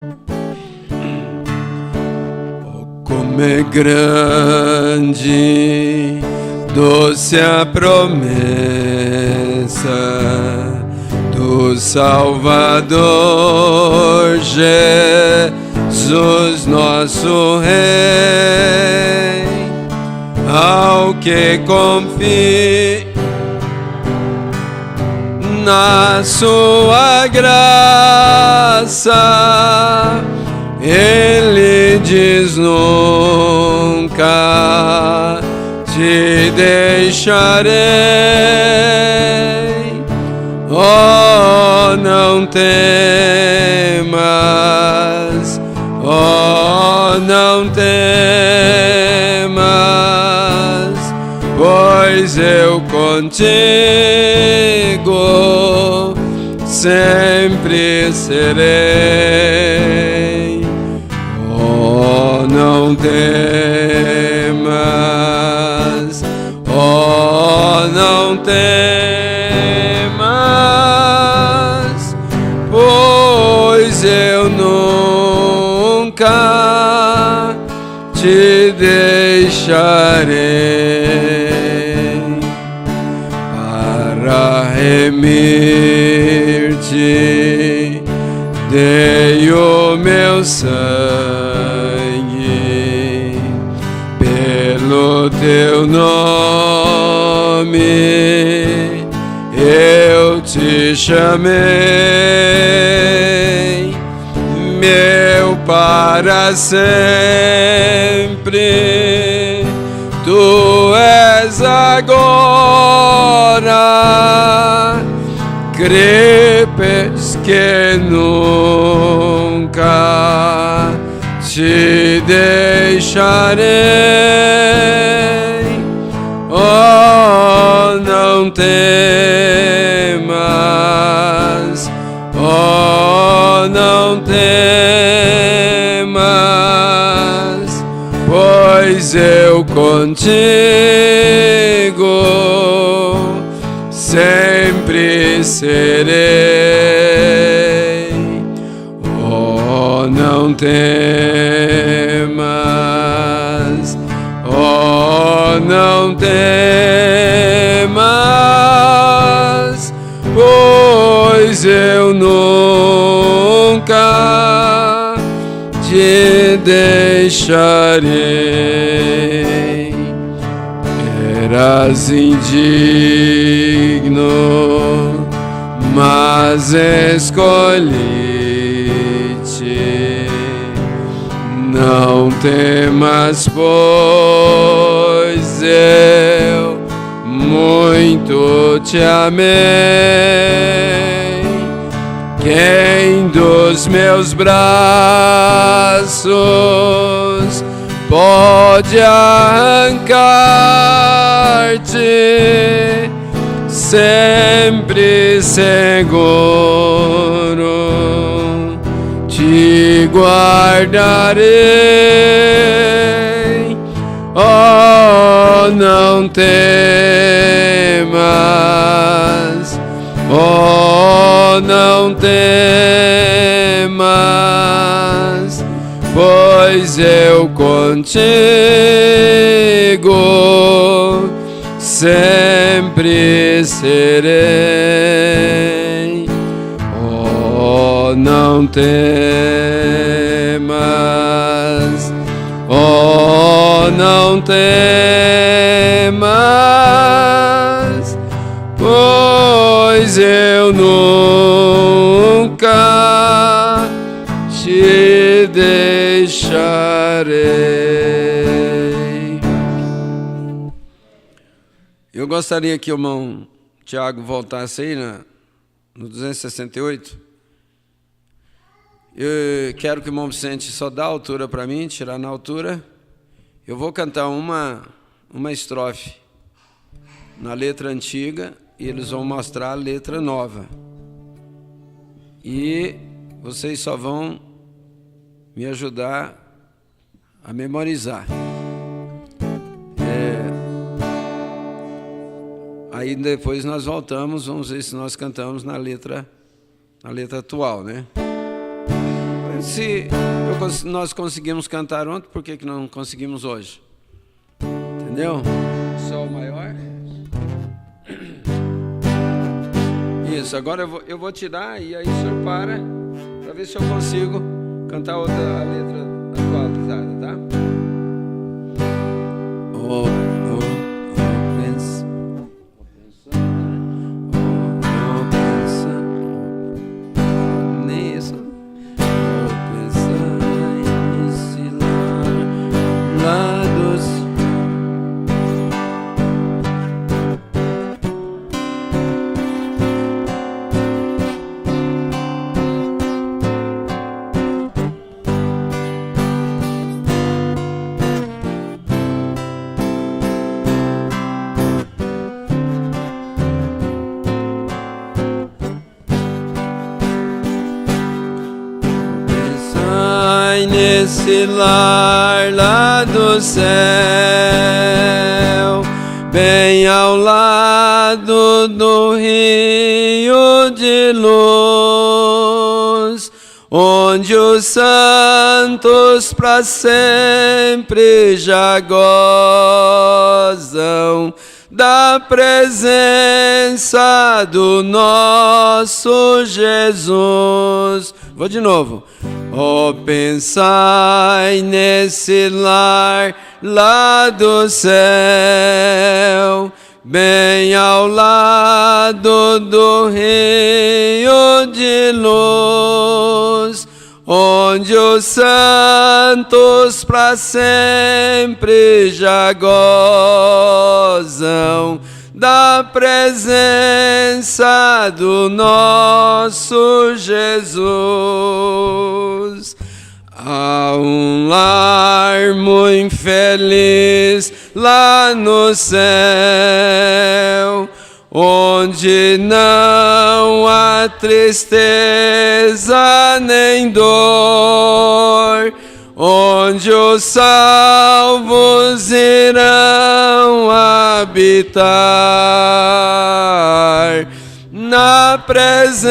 Como é grande, doce a promessa do Salvador, Jesus nosso Rei, ao que confia na sua graça. Ele diz: nunca te deixarei. Oh, não temas, oh, não temas, pois eu contigo sempre serei. Oh, não temas, oh, não temas, pois eu nunca te deixarei. Para remir-te dei o meu sangue, pelo teu nome eu te chamei, meu para sempre. Tu és agora, crepes que nunca te deixarei. Oh, não temas, oh, não temas, pois eu contigo sempre serei. Oh, não temas, oh, não temas, pois eu nunca te deixarei. Eras indigno, mas escolhi-te. Não temas, pois eu muito te amei. Quem dos meus braços pode arrancar-te? Sempre seguro te guardarei. Oh, não temas, oh, não temas, pois eu contigo sempre serei. Oh, não temas, oh, não temas, pois eu nunca te deixarei. Eu gostaria que o irmão Tiago voltasse aí no 268. Eu quero que o irmão Vicente só dê a altura para mim, tirar na altura. Eu vou cantar uma estrofe na letra antiga e eles vão mostrar a letra nova. E vocês só vão me ajudar a memorizar. Aí depois nós voltamos, vamos ver se nós cantamos na letra atual, né? Se nós conseguimos cantar ontem, por que não conseguimos hoje? Entendeu? Sol maior. Isso, agora eu vou tirar e aí o senhor para ver se eu consigo cantar outra letra atualizada, tá? Nesse lar lá do céu, bem ao lado do rio de luz, onde os santos para sempre já gozam da presença do nosso Jesus. Vou de novo. Oh, pensai nesse lar lá do céu, bem ao lado do rio de luz, onde os santos para sempre já gozam da presença do nosso Jesus. Há um lar muito feliz lá no céu, onde não há tristeza nem dor, onde os salvos irão habitar na presença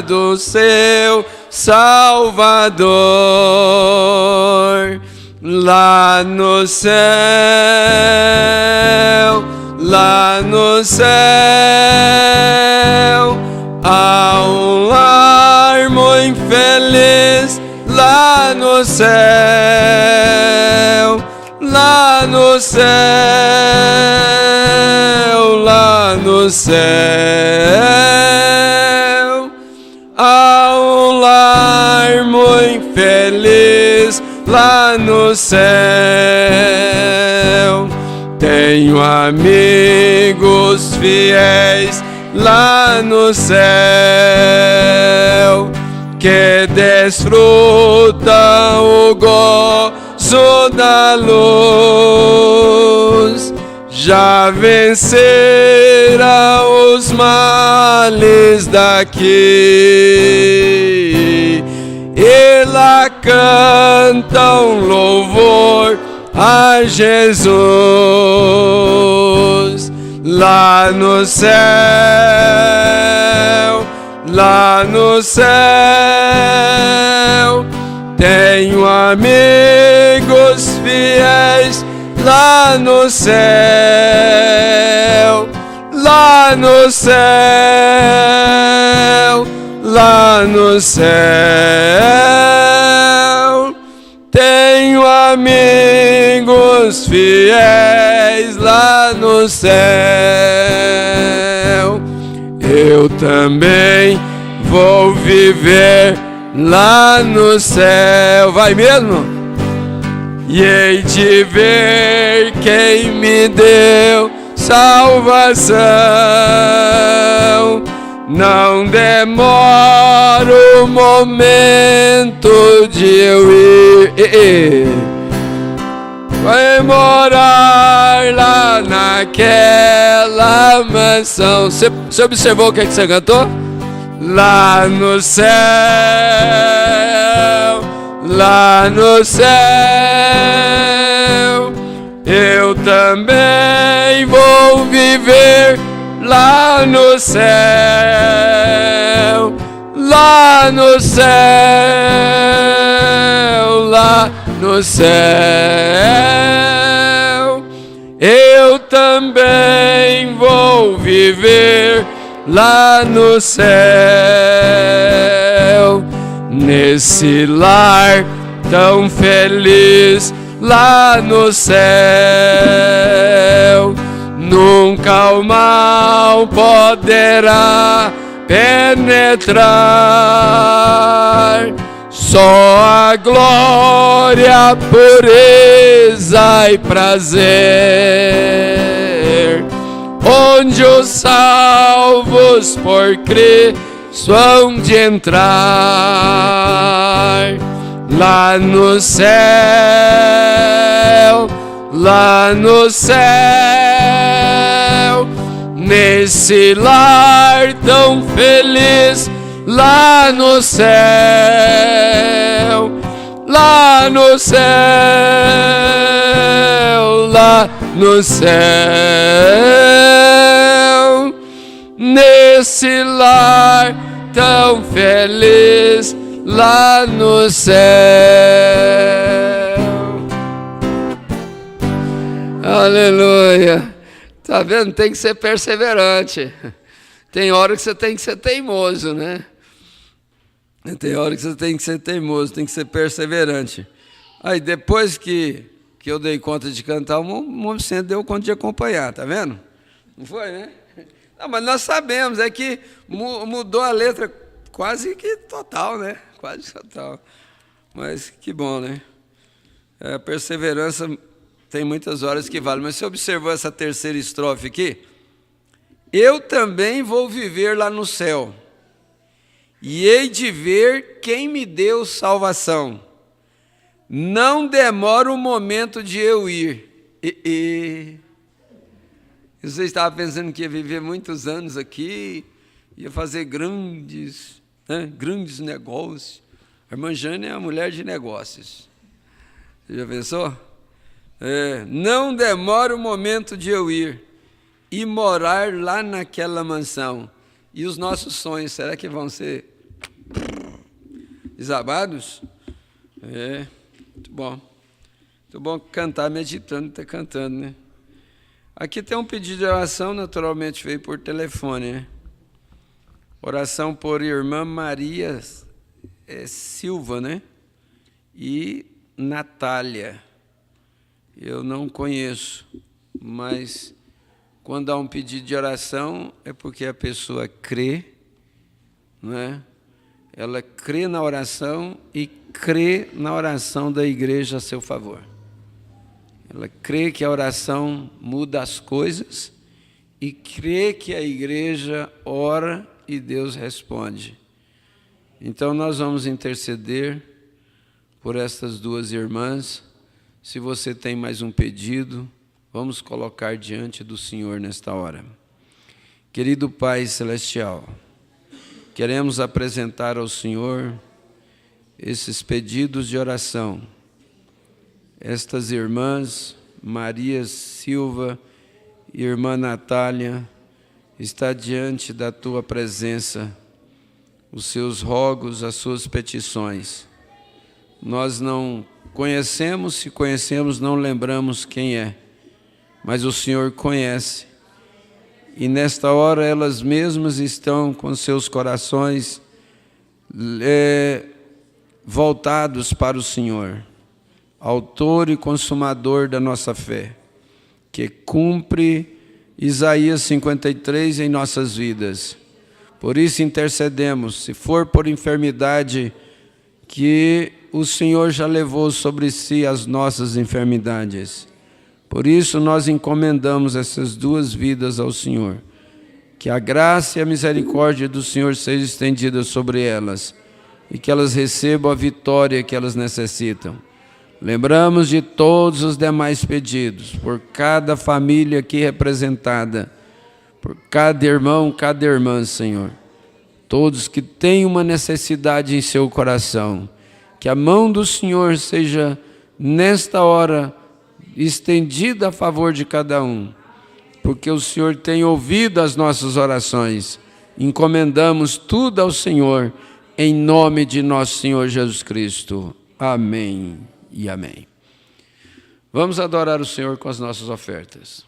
do seu Salvador. Lá no céu, lá no céu, há um lar muito feliz. Lá no céu, lá no céu, lá no céu, há um lar muito feliz. Lá no céu, tenho amigos fiéis. Lá no céu, que desfrutam o gozo da luz, já venceram os males daqui, e lá cantam louvor a Jesus. Lá no céu, lá no céu, tenho amigos fiéis. Lá no céu, lá no céu, lá no céu, tenho amigos fiéis. Lá no céu, eu também vou viver lá no céu. Vai mesmo? E hei de ver quem me deu salvação. Não demora o momento de eu ir. Vai morar lá naquela mansão. Você observou o que você cantou? Lá no céu, lá no céu, eu também vou viver. Lá no céu, lá no céu, lá no céu, eu também vou viver lá no céu, nesse lar tão feliz lá no céu. Nunca o mal poderá penetrar, só a glória, pureza e prazer, onde os salvos por Cristo hão de entrar. Lá no céu, lá no céu, nesse lar tão feliz, lá no céu, lá no céu, lá no céu, nesse lar tão feliz, lá no céu. Aleluia. Tá vendo? Tem que ser perseverante. Tem hora que você tem que ser teimoso, né? Tem hora que você tem que ser teimoso, tem que ser perseverante. Aí depois que eu dei conta de cantar, o Momento Centro deu conta de acompanhar, tá vendo? Não foi, né? Não, mas nós sabemos, é que mudou a letra quase que total, né? Quase total. Mas que bom, né? A perseverança tem muitas horas que vale. Mas você observou essa terceira estrofe aqui? Eu também vou viver lá no céu, e hei de ver quem me deu salvação. Não demora o momento de eu ir. Você estava pensando que ia viver muitos anos aqui, ia fazer grandes negócios. A irmã Jane é a mulher de negócios. Você já pensou? Não demora o momento de eu ir e morar lá naquela mansão. E os nossos sonhos, será que vão ser desabados? Muito bom. Muito bom cantar meditando, tá cantando, né? Aqui tem um pedido de oração, naturalmente veio por telefone, né? Oração por irmã Maria Silva, né? E Natália. Eu não conheço, mas quando há um pedido de oração é porque a pessoa crê, não é? Ela crê na oração e crê na oração da igreja a seu favor. Ela crê que a oração muda as coisas e crê que a igreja ora e Deus responde. Então nós vamos interceder por estas duas irmãs. Se você tem mais um pedido, vamos colocar diante do Senhor nesta hora. Querido Pai Celestial, queremos apresentar ao Senhor esses pedidos de oração. Estas irmãs, Maria Silva e irmã Natália, está diante da Tua presença, os seus rogos, as suas petições. Nós não conhecemos, se conhecemos, não lembramos quem é, mas o Senhor conhece. E nesta hora elas mesmas estão com seus corações voltados para o Senhor, autor e consumador da nossa fé, que cumpre Isaías 53 em nossas vidas. Por isso intercedemos, se for por enfermidade, que o Senhor já levou sobre si as nossas enfermidades. Por isso nós encomendamos essas duas vidas ao Senhor. Que a graça e a misericórdia do Senhor seja estendida sobre elas e que elas recebam a vitória que elas necessitam. Lembramos de todos os demais pedidos, por cada família aqui representada, por cada irmão, cada irmã, Senhor. Todos que têm uma necessidade em seu coração, que a mão do Senhor seja, nesta hora, estendida a favor de cada um, porque o Senhor tem ouvido as nossas orações. Encomendamos tudo ao Senhor, em nome de nosso Senhor Jesus Cristo. Amém e amém. Vamos adorar o Senhor com as nossas ofertas.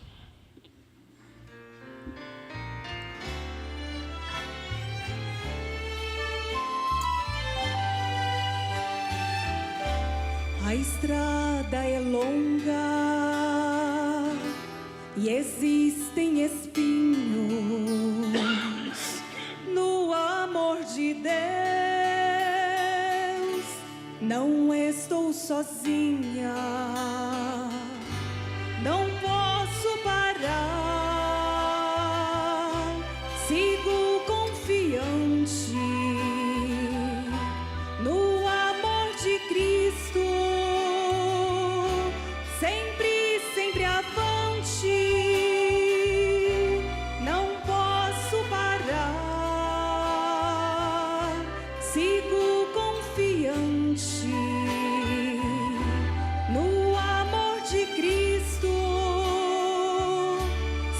A estrada é longa e existem espinhos no amor de Deus. Não estou sozinha, não posso parar, sigo confiante no amor de Cristo. Sempre, sempre avante, não posso parar, sigo confiante no amor de Cristo.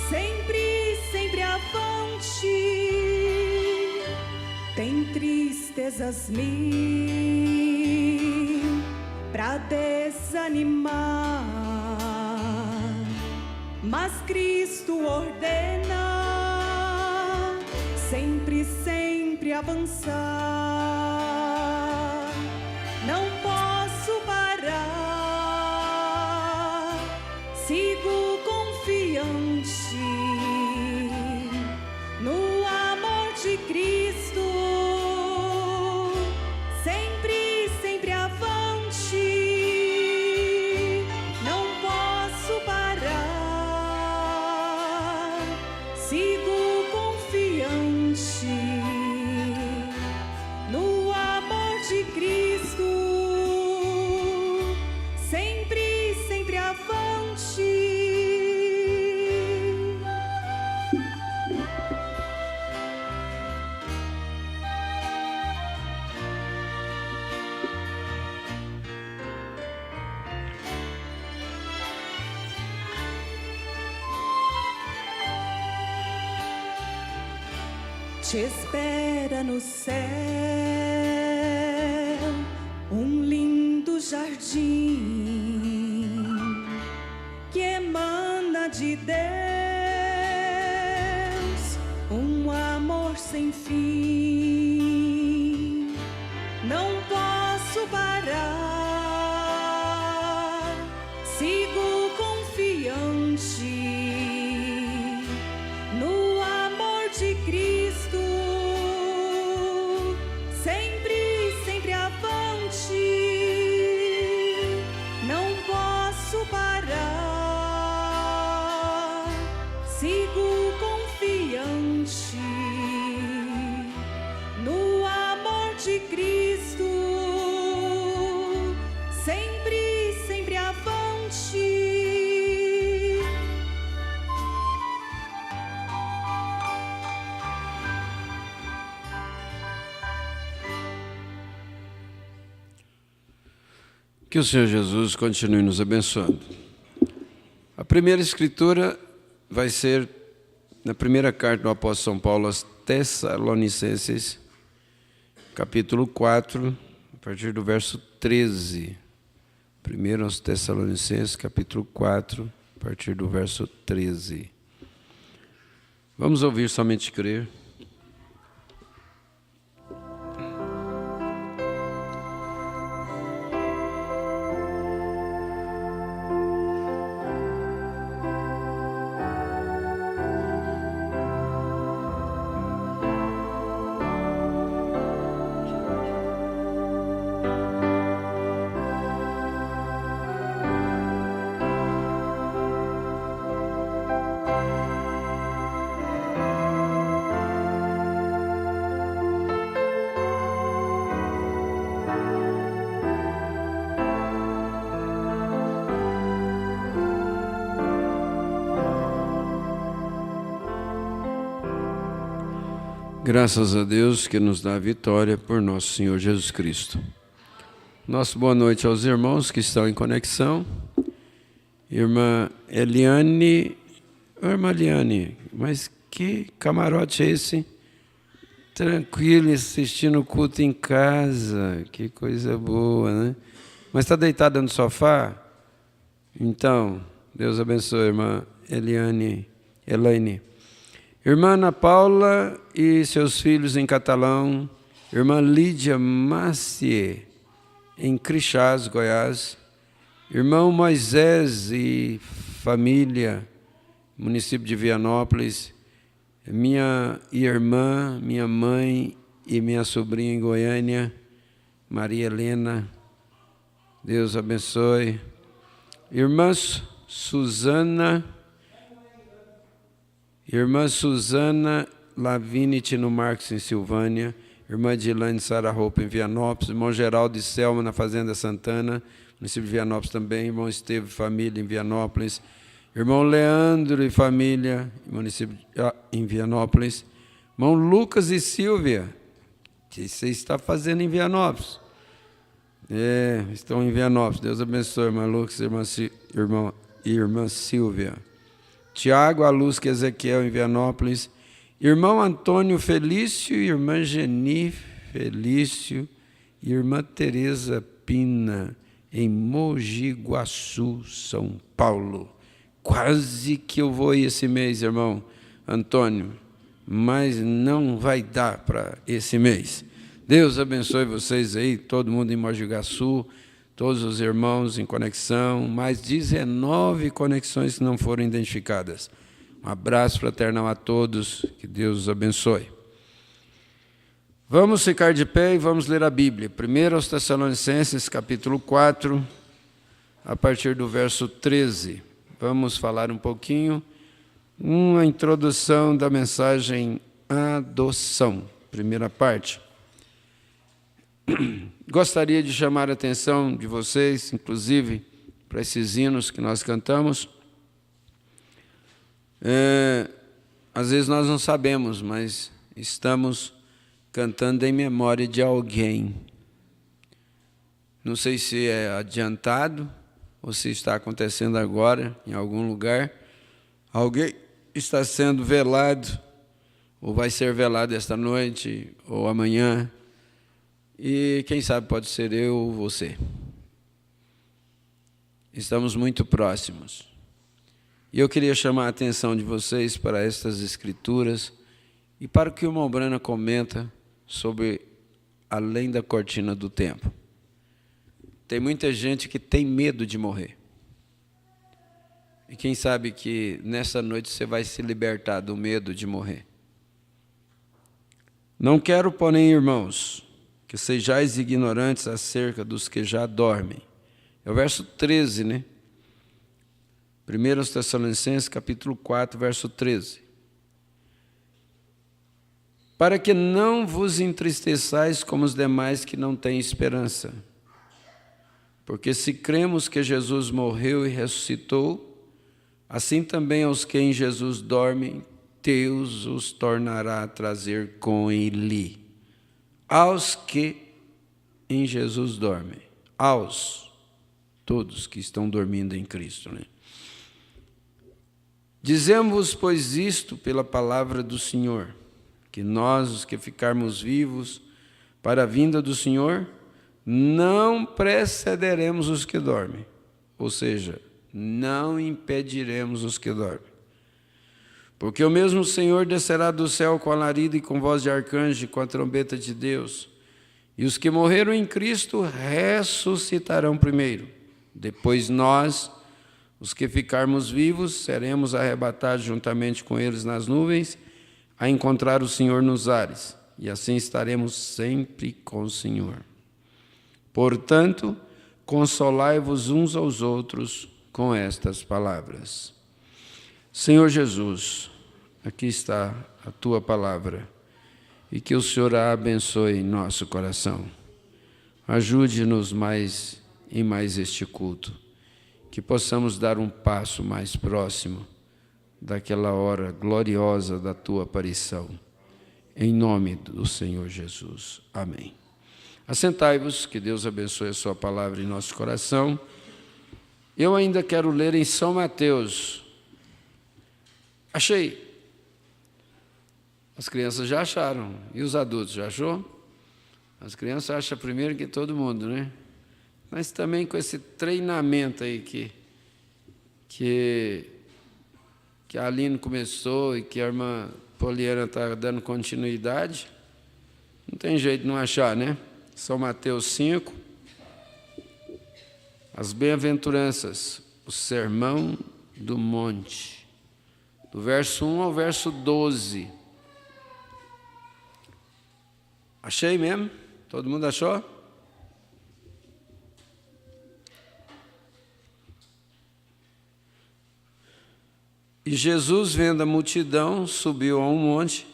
Sempre, sempre avante. Tem tristezas mil pra desanimar, mas Cristo ordena sempre, sempre avançar. Não posso parar, sigo confiante no amor de Cristo. Sempre, sempre avante, não posso parar, sigo confiante no amor de Cristo. Sempre, sempre avante. Te espera no céu um lindo jardim que emana de Deus um amor sem fim. Não posso parar, sigo confiante no amor de Cristo. Sempre, sempre avante, não posso parar, sigo confiante no amor de Cristo. Sempre, sempre avante. Que o Senhor Jesus continue nos abençoando. A primeira escritura vai ser na primeira carta do apóstolo São Paulo aos Tessalonicenses, capítulo 4, a partir do verso 13. Primeiro aos Tessalonicenses, capítulo 4, a partir do verso 13. Vamos ouvir somente crer. Graças a Deus que nos dá a vitória por nosso Senhor Jesus Cristo. Nossa boa noite aos irmãos que estão em conexão. Irmã Eliane, mas que camarote é esse? tranquilo assistindo o culto em casa. Que coisa boa, né? Mas está deitada no sofá? Então, Deus abençoe, irmã Elaine. Irmã Ana Paula e seus filhos em Catalão. Irmã Lídia Macier, em Crixás, Goiás. Irmão Moisés e família, município de Vianópolis. Minha irmã, minha mãe e minha sobrinha em Goiânia, Maria Helena. Deus abençoe. Irmã Suzana Lavinite no Marcos, em Silvânia. Irmã Dilane Sara Roupa, em Vianópolis. Irmão Geraldo e Selma, na Fazenda Santana, município de Vianópolis também. Irmão Esteve e família, em Vianópolis. Irmão Leandro e família, município em Vianópolis. Irmão Lucas e Silvia, o que você está fazendo em Vianópolis? Estão em Vianópolis. Deus abençoe, irmã Lucas e irmã Silvia. Tiago, a Luz e Ezequiel, em Vianópolis. Irmão Antônio Felício, irmã Geni Felício e irmã Tereza Pina, em Mogi Guaçu, São Paulo. Quase que eu vou esse mês, irmão Antônio, mas não vai dar para esse mês. Deus abençoe vocês aí, todo mundo em Mogi Guaçu, todos os irmãos em conexão, mais 19 conexões que não foram identificadas. Um abraço fraternal a todos, que Deus os abençoe. Vamos ficar de pé e vamos ler a Bíblia. 1 aos Tessalonicenses, capítulo 4, a partir do verso 13. Vamos falar um pouquinho, uma introdução da mensagem adoção, primeira parte. Gostaria de chamar a atenção de vocês, inclusive, para esses hinos que nós cantamos. Às vezes nós não sabemos, mas estamos cantando em memória de alguém. Não sei se é adiantado ou se está acontecendo agora, em algum lugar. Alguém está sendo velado, ou vai ser velado esta noite, ou amanhã. E quem sabe pode ser eu ou você. Estamos muito próximos. E eu queria chamar a atenção de vocês para estas escrituras e para o que o irmão Brana comenta sobre além da cortina do tempo. Tem muita gente que tem medo de morrer. E quem sabe que nessa noite você vai se libertar do medo de morrer. Não quero, porém, irmãos, que sejais ignorantes acerca dos que já dormem. É o verso 13, né? 1 Tessalonicenses, capítulo 4, verso 13. Para que não vos entristeçais como os demais que não têm esperança. Porque se cremos que Jesus morreu e ressuscitou, assim também aos que em Jesus dormem, Deus os tornará a trazer com Ele. Aos que em Jesus dormem. Aos, todos que estão dormindo em Cristo, né? Dizemos-vos, pois, isto pela palavra do Senhor, que nós, os que ficarmos vivos para a vinda do Senhor, não precederemos os que dormem, ou seja, não impediremos os que dormem. Porque o mesmo Senhor descerá do céu com alarido e com voz de arcanjo e com a trombeta de Deus, e os que morreram em Cristo ressuscitarão primeiro. Depois nós, os que ficarmos vivos, seremos arrebatados juntamente com eles nas nuvens, a encontrar o Senhor nos ares, e assim estaremos sempre com o Senhor. Portanto, consolai-vos uns aos outros com estas palavras. Senhor Jesus, aqui está a Tua palavra, e que o Senhor a abençoe em nosso coração. Ajude-nos mais e mais este culto, que possamos dar um passo mais próximo daquela hora gloriosa da Tua aparição. Em nome do Senhor Jesus. Amém. Assentai-vos, que Deus abençoe a sua palavra em nosso coração. Eu ainda quero ler em São Mateus. Achei As crianças já acharam. E os adultos, já achou? As crianças acham primeiro que todo mundo, né? Mas também com esse treinamento aí que a Aline começou e que a irmã Poliana está dando continuidade, não tem jeito de não achar, né? São Mateus 5, as bem-aventuranças, o sermão do monte, do verso 1 ao verso 12. Achei mesmo? Todo mundo achou? E Jesus, vendo a multidão, subiu a um monte,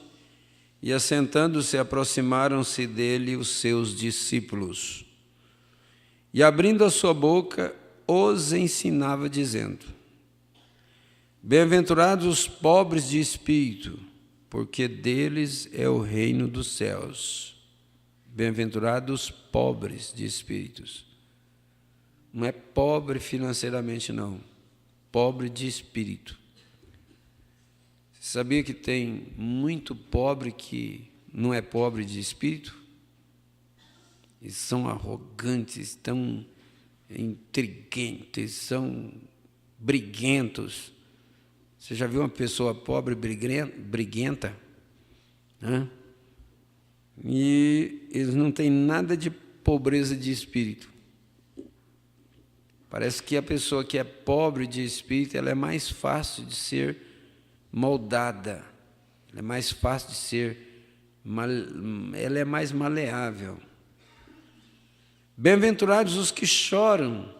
e assentando-se, aproximaram-se dele os seus discípulos. E abrindo a sua boca, os ensinava, dizendo: Bem-aventurados os pobres de espírito, porque deles é o reino dos céus. Bem-aventurados os pobres de espíritos. Não é pobre financeiramente, não. Pobre de espírito. Você sabia que tem muito pobre que não é pobre de espírito? Eles são arrogantes, tão intriguentes, são briguentos. Você já viu uma pessoa pobre briguenta? Hã? E eles não têm nada de pobreza de espírito. Parece que a pessoa que é pobre de espírito, ela é mais fácil de ser moldada, ela é mais fácil de ser, ela é mais maleável. Bem-aventurados os que choram,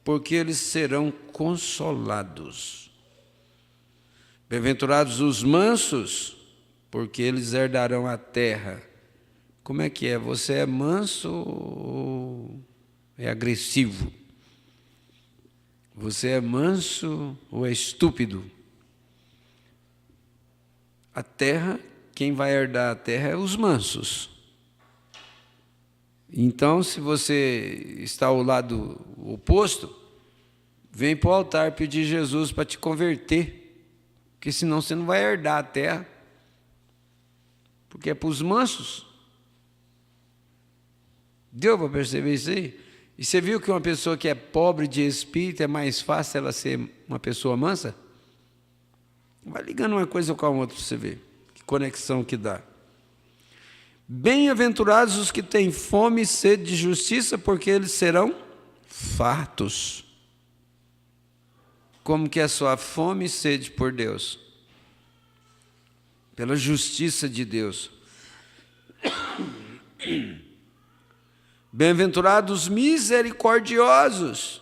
porque eles serão consolados. Bem-aventurados os mansos, porque eles herdarão a terra. Como é que é? Você é manso ou é agressivo? Você é manso ou é estúpido? A terra, quem vai herdar a terra é os mansos. Então, se você está ao lado oposto, vem para o altar pedir Jesus para te converter, porque senão você não vai herdar a terra, porque é para os mansos. Deu para perceber isso aí? E você viu que uma pessoa que é pobre de espírito é mais fácil ela ser uma pessoa mansa? Vai ligando uma coisa com a outra para você ver que conexão que dá. Bem-aventurados os que têm fome e sede de justiça, porque eles serão fartos. Como que é a sua fome e sede por Deus? Pela justiça de Deus. Bem-aventurados misericordiosos,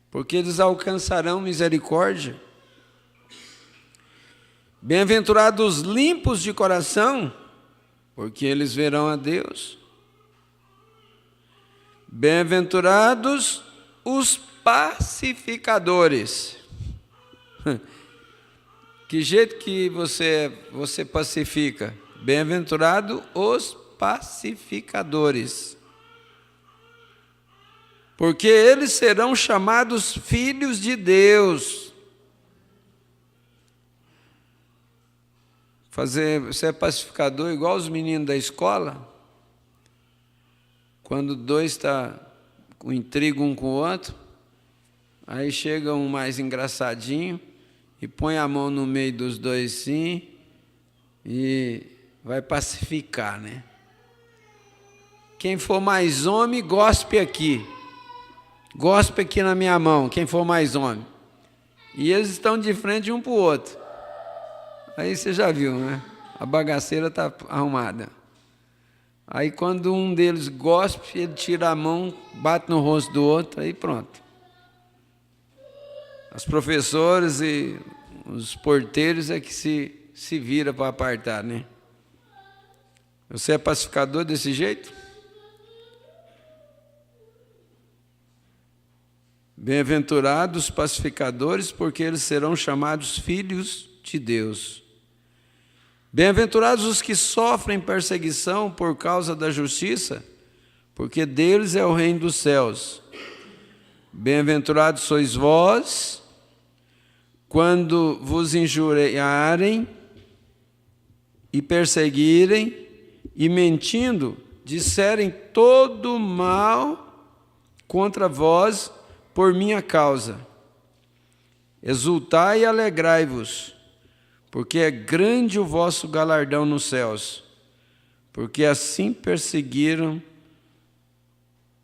porque eles alcançarão misericórdia. Bem-aventurados limpos de coração, porque eles verão a Deus. Bem-aventurados os pacificadores. Que jeito que você pacifica? Bem-aventurado os pacificadores, porque eles serão chamados filhos de Deus. Você é pacificador igual os meninos da escola? Quando dois estão com intriga um com o outro, aí chega um mais engraçadinho e põe a mão no meio dos dois sim e vai pacificar, né? Quem for mais homem, gospe aqui. Gospe aqui na minha mão, quem for mais homem. E eles estão de frente um para o outro. Aí você já viu, né? A bagaceira está arrumada. Aí quando um deles gospe, ele tira a mão, bate no rosto do outro, aí pronto. Os professores e os porteiros é que se vira para apartar, né? Você é pacificador desse jeito? Bem-aventurados os pacificadores, porque eles serão chamados filhos de Deus. Bem-aventurados os que sofrem perseguição por causa da justiça, porque deles é o reino dos céus. Bem-aventurados sois vós, quando vos injuriarem e perseguirem, e mentindo, disserem todo mal contra vós por minha causa. Exultai e alegrai-vos, porque é grande o vosso galardão nos céus, porque assim perseguiram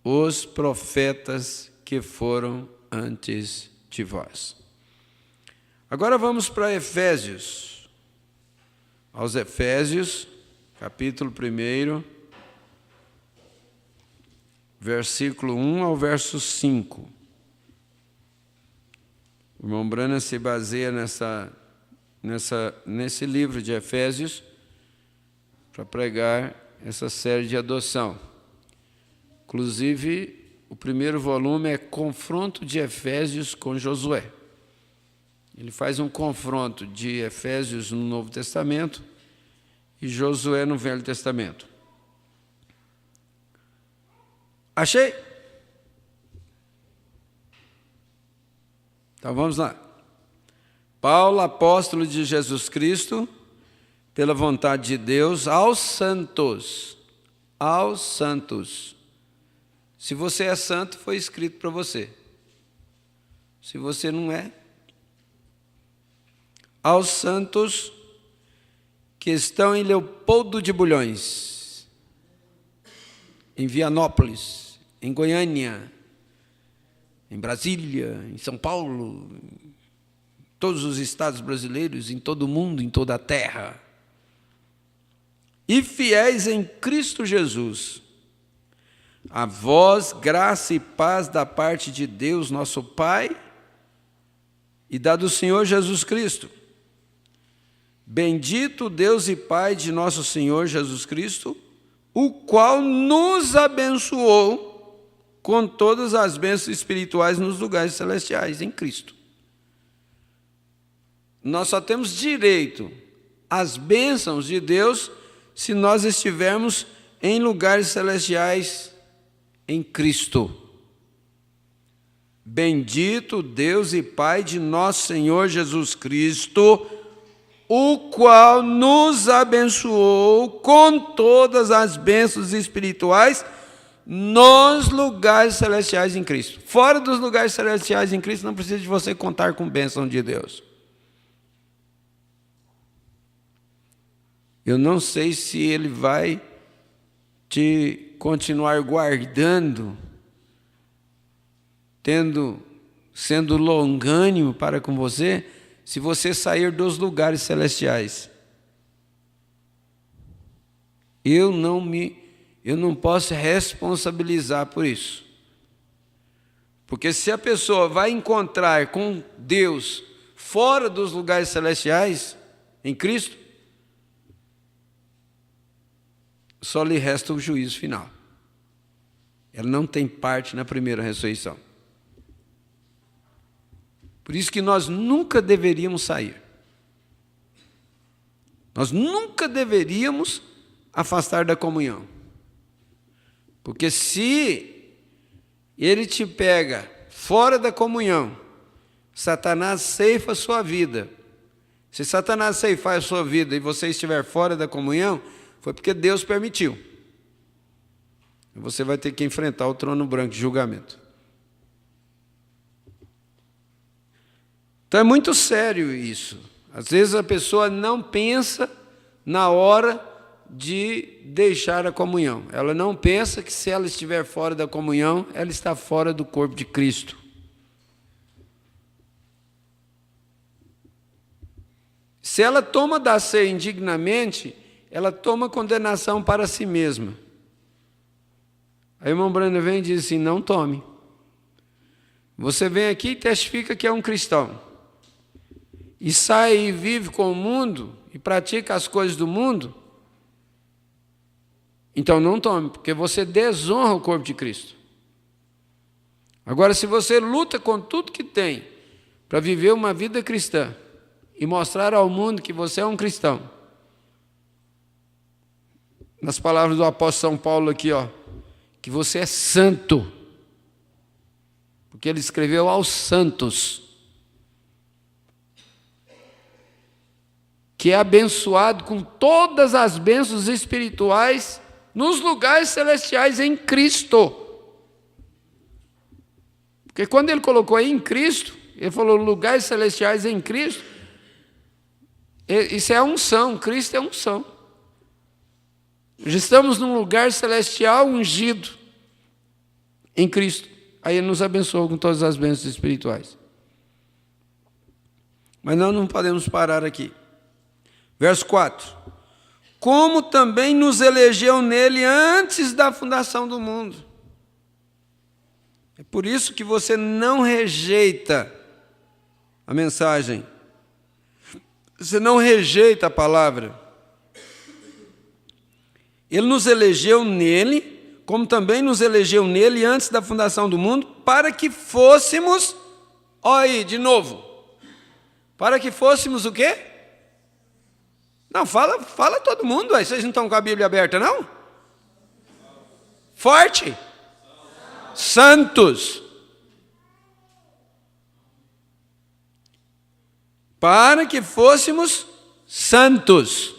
os profetas que foram antes de vós. Agora vamos para Efésios. Aos Efésios, capítulo 1, versículo 1 ao verso 5. O irmão Branham se baseia nesse livro de Efésios para pregar essa série de adoção. Inclusive, o primeiro volume é Confronto de Efésios com Josué. Ele faz um confronto de Efésios no Novo Testamento e Josué no Velho Testamento. Achei? Então vamos lá. Paulo, apóstolo de Jesus Cristo, pela vontade de Deus, aos santos. Aos santos. Se você é santo, foi escrito para você. Se você não é, aos santos que estão em Leopoldo de Bulhões, em Vianópolis, em Goiânia, em Brasília, em São Paulo, em todos os estados brasileiros, em todo o mundo, em toda a terra, e fiéis em Cristo Jesus. A vós, graça e paz da parte de Deus, nosso Pai, e da do Senhor Jesus Cristo. Bendito Deus e Pai de nosso Senhor Jesus Cristo, o qual nos abençoou com todas as bênçãos espirituais nos lugares celestiais, em Cristo. Nós só temos direito às bênçãos de Deus se nós estivermos em lugares celestiais em Cristo. Bendito Deus e Pai de nosso Senhor Jesus Cristo, o qual nos abençoou com todas as bênçãos espirituais nos lugares celestiais em Cristo. Fora dos lugares celestiais em Cristo, não precisa de você contar com bênção de Deus. Eu não sei se Ele vai te continuar guardando, sendo longânimo para com você, se você sair dos lugares celestiais. Eu não posso responsabilizar por isso. Porque se a pessoa vai encontrar com Deus fora dos lugares celestiais, em Cristo, só lhe resta o juízo final. Ela não tem parte na primeira ressurreição. Por isso que nós nunca deveríamos sair. Nós nunca deveríamos afastar da comunhão. Porque se ele te pega fora da comunhão, Satanás ceifa a sua vida. Se Satanás ceifar a sua vida e você estiver fora da comunhão, foi porque Deus permitiu. Você vai ter que enfrentar o trono branco de julgamento. Então é muito sério isso. Às vezes a pessoa não pensa na hora de deixar a comunhão. Ela não pensa que se ela estiver fora da comunhão, ela está fora do corpo de Cristo. Se ela toma da ceia indignamente, ela toma condenação para si mesma. Aí o irmão Branham vem e diz assim, não tome. Você vem aqui e testifica que é um cristão. E sai e vive com o mundo, e pratica as coisas do mundo, então não tome, porque você desonra o corpo de Cristo. Agora, se você luta com tudo que tem para viver uma vida cristã e mostrar ao mundo que você é um cristão, nas palavras do apóstolo São Paulo aqui, que você é santo, porque ele escreveu aos santos. que é abençoado com todas as bênçãos espirituais nos lugares celestiais em Cristo. Porque quando ele colocou aí em Cristo, ele falou lugares celestiais em Cristo, isso é a unção, Cristo é a unção. Já estamos num lugar celestial ungido em Cristo. Aí ele nos abençoou com todas as bênçãos espirituais. Mas nós não podemos parar aqui. Verso 4. Como também nos elegeu nele antes da fundação do mundo. É por isso que você não rejeita a mensagem. Você não rejeita a palavra. Ele nos elegeu nele, como também nos elegeu nele antes da fundação do mundo, para que fôssemos, olha aí, de novo, para que fôssemos o quê? Não, fala todo mundo, aí. Vocês não estão com a Bíblia aberta, não? Forte. Santos. Para que fôssemos santos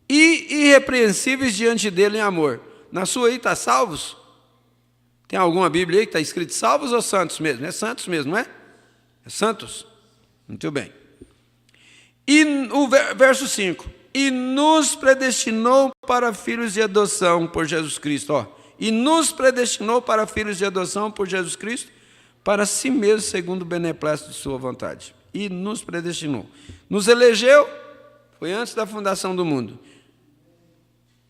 e irrepreensíveis diante dele em amor. Na sua aí está salvos? Tem alguma Bíblia aí que está escrito salvos ou santos mesmo? É santos mesmo, não é? É santos? Muito bem. E o verso 5. E nos predestinou para filhos de adoção por Jesus Cristo. Ó. E nos predestinou para filhos de adoção por Jesus Cristo, para si mesmo, segundo o beneplácito de sua vontade. E nos predestinou. Nos elegeu, foi antes da fundação do mundo.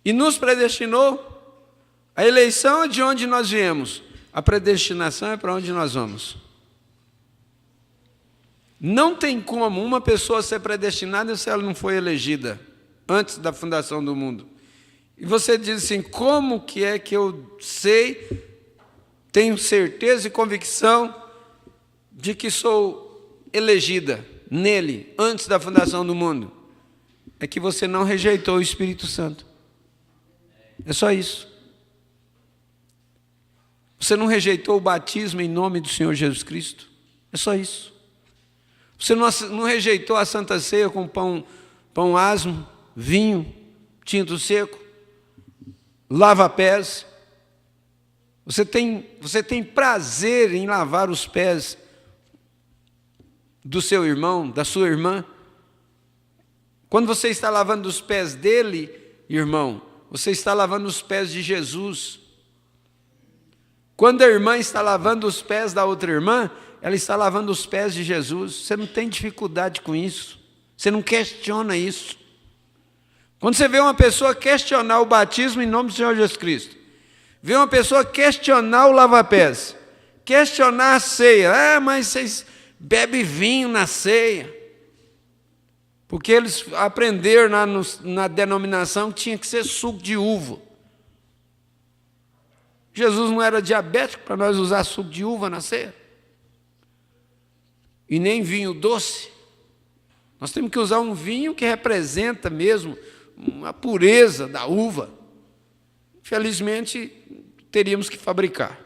E nos predestinou. A eleição é de onde nós viemos. A predestinação é para onde nós vamos. Não tem como uma pessoa ser predestinada se ela não foi elegida antes da fundação do mundo. E você diz assim, como que é que eu sei, tenho certeza e convicção de que sou elegida nele antes da fundação do mundo? É que você não rejeitou o Espírito Santo. É só isso. Você não rejeitou o batismo em nome do Senhor Jesus Cristo. É só isso. Você não rejeitou a Santa Ceia com pão asmo, vinho, tinto seco, lava-pés. Você tem prazer em lavar os pés do seu irmão, da sua irmã. Quando você está lavando os pés dele, irmão, você está lavando os pés de Jesus. Quando a irmã está lavando os pés da outra irmã, ela está lavando os pés de Jesus. Você não tem dificuldade com isso. Você não questiona isso. Quando você vê uma pessoa questionar o batismo em nome do Senhor Jesus Cristo, vê uma pessoa questionar o lava-pés, questionar a ceia. Ah, mas vocês bebem vinho na ceia. Porque eles aprenderam na denominação que tinha que ser suco de uva. Jesus não era diabético para nós usar suco de uva na ceia. E nem vinho doce. Nós temos que usar um vinho que representa mesmo a pureza da uva. Infelizmente, teríamos que fabricar.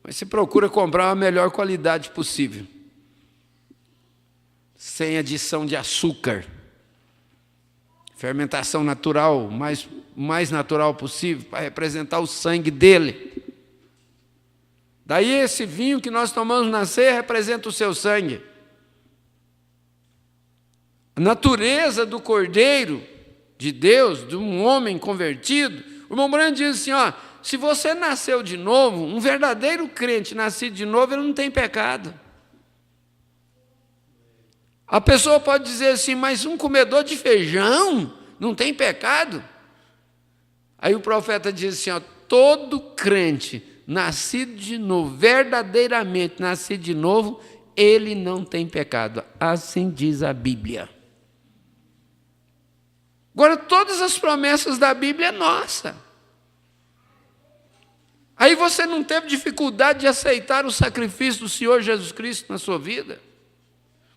Mas se procura comprar a melhor qualidade possível. Sem adição de açúcar. Fermentação natural, mais natural possível, para representar o sangue dele. Daí esse vinho que nós tomamos na ceia representa o seu sangue. A natureza do Cordeiro de Deus, de um homem convertido. O irmão Branco diz assim, ó, se você nasceu de novo, um verdadeiro crente nascido de novo, ele não tem pecado. A pessoa pode dizer assim, mas um comedor de feijão não tem pecado? Aí o profeta diz assim, ó, todo crente nascido de novo, verdadeiramente nascido de novo, ele não tem pecado. Assim diz a Bíblia. Agora, todas as promessas da Bíblia é nossa. Aí você não teve dificuldade de aceitar o sacrifício do Senhor Jesus Cristo na sua vida?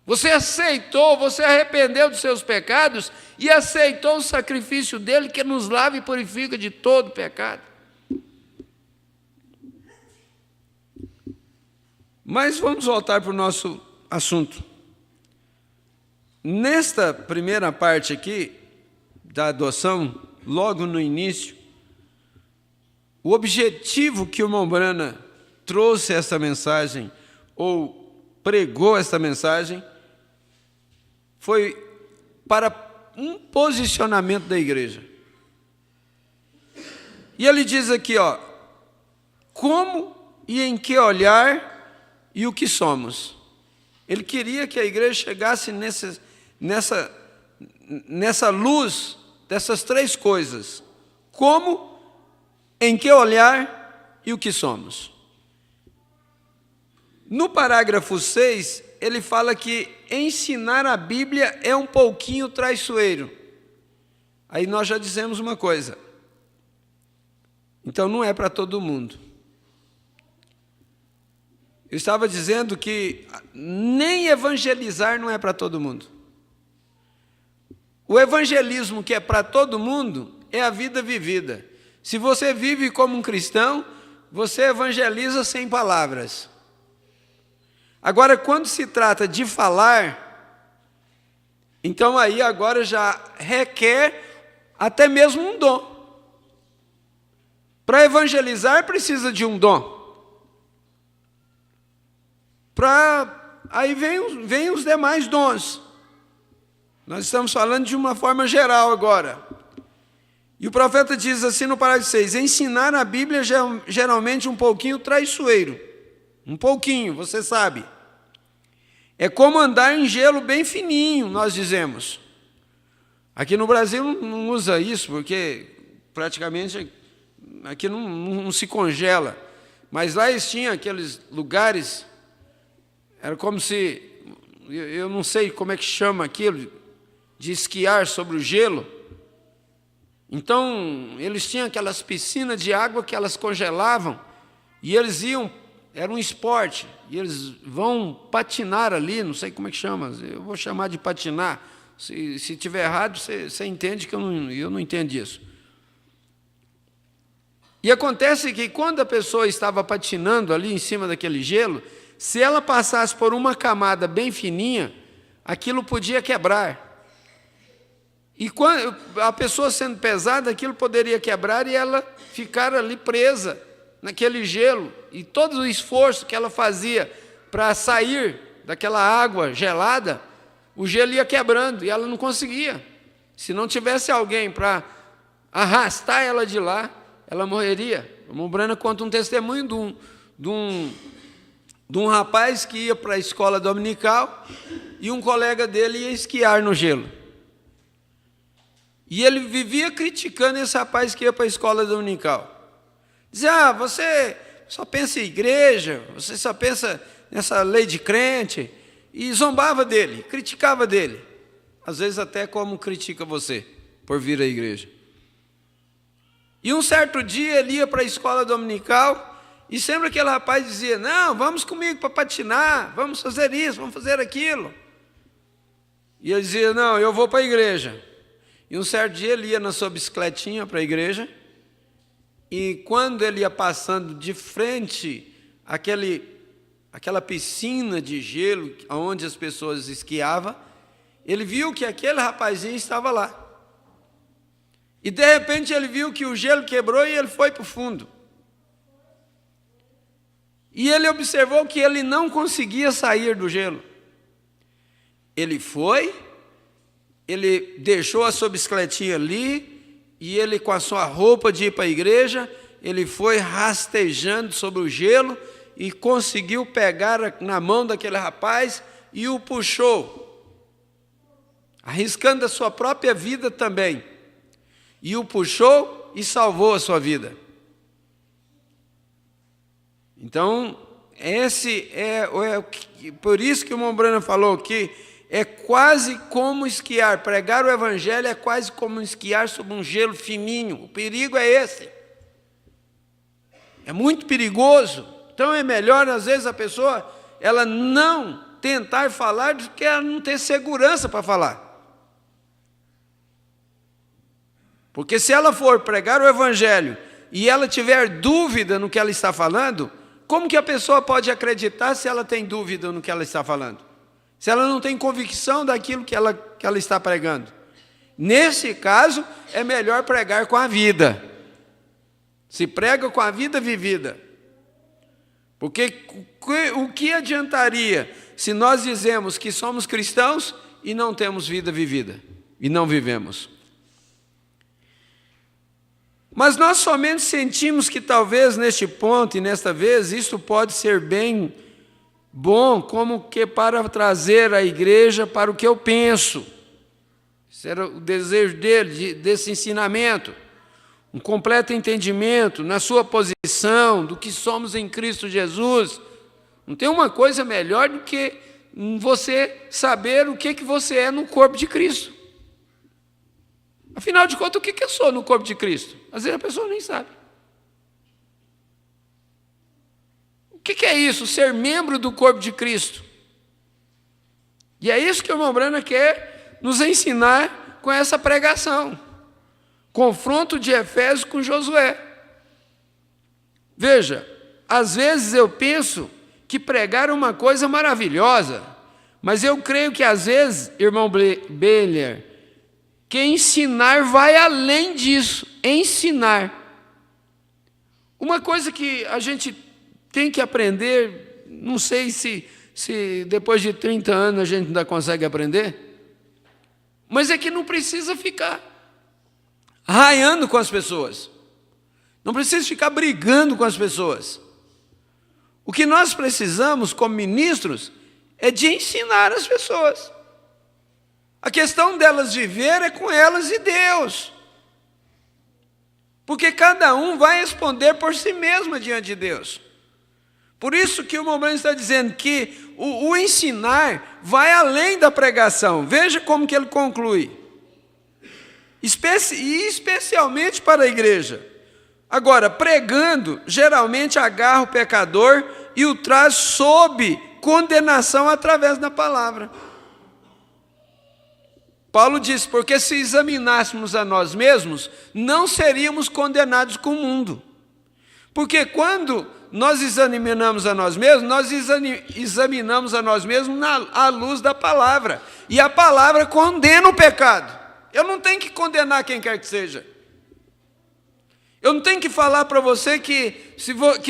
Você aceitou, você arrependeu dos seus pecados e aceitou o sacrifício dele que nos lava e purifica de todo pecado. Mas vamos voltar para o nosso assunto. Nesta primeira parte aqui, da adoção, logo no início, o objetivo que o Mombrana trouxe essa mensagem, ou pregou essa mensagem, foi para um posicionamento da igreja. E ele diz aqui, ó, como e em que olhar e o que somos. Ele queria que a igreja chegasse nessa luz dessas três coisas: como, em que olhar e o que somos. No parágrafo 6, ele fala que ensinar a Bíblia é um pouquinho traiçoeiro. Aí nós já dizemos uma coisa. Então não é para todo mundo. Eu estava dizendo que nem evangelizar não é para todo mundo. O evangelismo que é para todo mundo é a vida vivida. Se você vive como um cristão, você evangeliza sem palavras. Agora, quando se trata de falar, então aí agora já requer até mesmo um dom. Para evangelizar precisa de um dom. Aí vem os demais dons. Nós estamos falando de uma forma geral agora. E o profeta diz assim no parágrafo 6, ensinar a Bíblia geralmente um pouquinho traiçoeiro. Um pouquinho, você sabe. É como andar em gelo bem fininho, nós dizemos. Aqui no Brasil não usa isso, porque praticamente aqui não se congela. Mas lá eles tinham aqueles lugares, era como se, eu não sei como é que chama aquilo, de esquiar sobre o gelo. Então, eles tinham aquelas piscinas de água que elas congelavam, e eles iam, era um esporte, e eles vão patinar ali, não sei como é que chama, eu vou chamar de patinar. Se tiver errado, você entende que eu não entendo isso. E acontece que quando a pessoa estava patinando ali em cima daquele gelo, se ela passasse por uma camada bem fininha, aquilo podia quebrar. E quando a pessoa sendo pesada, aquilo poderia quebrar e ela ficar ali presa naquele gelo. E todo o esforço que ela fazia para sair daquela água gelada, o gelo ia quebrando e ela não conseguia. Se não tivesse alguém para arrastar ela de lá, ela morreria. O Mombrana conta um testemunho de um rapaz que ia para a escola dominical e um colega dele ia esquiar no gelo. E ele vivia criticando esse rapaz que ia para a escola dominical. Dizia, você só pensa em igreja, você só pensa nessa lei de crente. E zombava dele, criticava dele. Às vezes até como critica você, por vir à igreja. E um certo dia ele ia para a escola dominical e sempre aquele rapaz dizia, não, vamos comigo para patinar, vamos fazer isso, vamos fazer aquilo. E ele dizia, não, eu vou para a igreja. E um certo dia ele ia na sua bicicletinha para a igreja, e quando ele ia passando de frente àquela piscina de gelo onde as pessoas esquiavam, ele viu que aquele rapazinho estava lá. E de repente ele viu que o gelo quebrou e ele foi para o fundo. E ele observou que ele não conseguia sair do gelo. Ele foi, ele deixou a sua bicicletinha ali, e ele, com a sua roupa de ir para a igreja, ele foi rastejando sobre o gelo e conseguiu pegar na mão daquele rapaz e o puxou, arriscando a sua própria vida também. E o puxou e salvou a sua vida. Então, por isso que o Mombrana falou que é quase como esquiar. Pregar o evangelho é quase como esquiar sobre um gelo fininho. O perigo é esse. É muito perigoso. Então é melhor, às vezes, a pessoa ela não tentar falar do que ela não ter segurança para falar. Porque se ela for pregar o evangelho e ela tiver dúvida no que ela está falando, como que a pessoa pode acreditar se ela tem dúvida no que ela está falando? se ela não tem convicção daquilo que ela está pregando. Nesse caso, é melhor pregar com a vida. Se prega com a vida vivida. Porque o que adiantaria se nós dizemos que somos cristãos e não temos vida vivida, e não vivemos? Mas nós somente sentimos que talvez neste ponto e nesta vez isso pode ser bem bom, como que para trazer a igreja para o que eu penso. Esse era o desejo dele, desse ensinamento. Um completo entendimento na sua posição, do que somos em Cristo Jesus. Não tem uma coisa melhor do que você saber o que você é no corpo de Cristo. Afinal de contas, o que eu sou no corpo de Cristo? Às vezes a pessoa nem sabe. O que é isso? Ser membro do corpo de Cristo. E é isso que o irmão Branham quer nos ensinar com essa pregação. Confronto de Efésios com Josué. Veja, às vezes eu penso que pregar é uma coisa maravilhosa, mas eu creio que às vezes, irmão Beller, que ensinar vai além disso. Ensinar. Uma coisa que a gente tem que aprender, não sei se depois de 30 anos a gente ainda consegue aprender, mas é que não precisa ficar raiando com as pessoas. Não precisa ficar brigando com as pessoas. O que nós precisamos, como ministros, é de ensinar as pessoas. A questão delas viver é com elas e Deus. Porque cada um vai responder por si mesmo diante de Deus. Por isso que o irmão Branham está dizendo que o ensinar vai além da pregação. Veja como que ele conclui. Especialmente para a igreja. Agora, pregando, geralmente agarra o pecador e o traz sob condenação através da palavra. Paulo diz, porque se examinássemos a nós mesmos, não seríamos condenados com o mundo. Porque quando nós examinamos a nós mesmos, nós examinamos a nós mesmos à luz da palavra. E a palavra condena o pecado. Eu não tenho que condenar quem quer que seja. Eu não tenho que falar para você que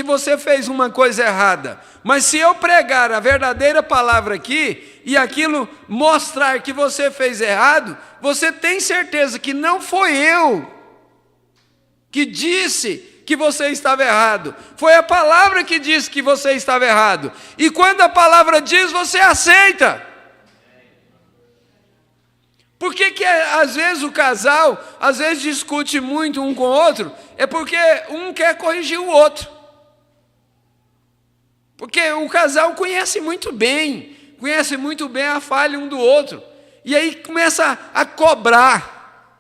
você fez uma coisa errada. Mas se eu pregar a verdadeira palavra aqui, e aquilo mostrar que você fez errado, você tem certeza que não foi eu que disse que você estava errado. Foi a palavra que disse que você estava errado. E quando a palavra diz, você aceita. Por que às vezes o casal, às vezes discute muito um com o outro? É porque um quer corrigir o outro. Porque o casal conhece muito bem a falha um do outro. E aí começa a cobrar.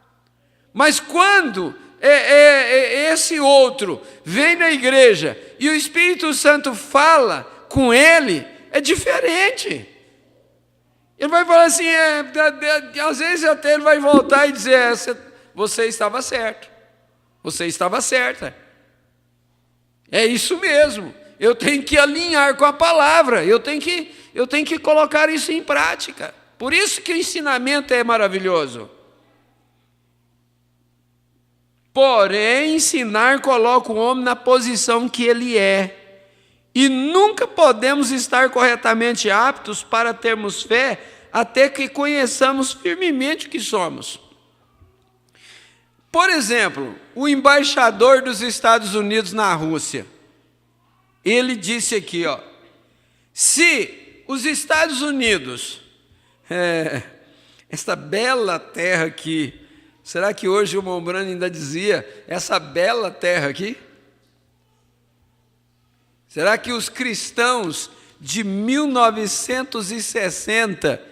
Mas quando esse outro vem na igreja e o Espírito Santo fala com ele, é diferente. Ele vai falar assim, às vezes até ele vai voltar e dizer, você estava certo, você estava certa. É isso mesmo, eu tenho que alinhar com a palavra, eu tenho que colocar isso em prática. Por isso que o ensinamento é maravilhoso. Porém, ensinar coloca o homem na posição que ele é. E nunca podemos estar corretamente aptos para termos fé até que conheçamos firmemente o que somos. Por exemplo, o embaixador dos Estados Unidos na Rússia, ele disse aqui, se os Estados Unidos, esta bela terra aqui, será que hoje o irmão Branham ainda dizia, essa bela terra aqui? Será que os cristãos de 1960,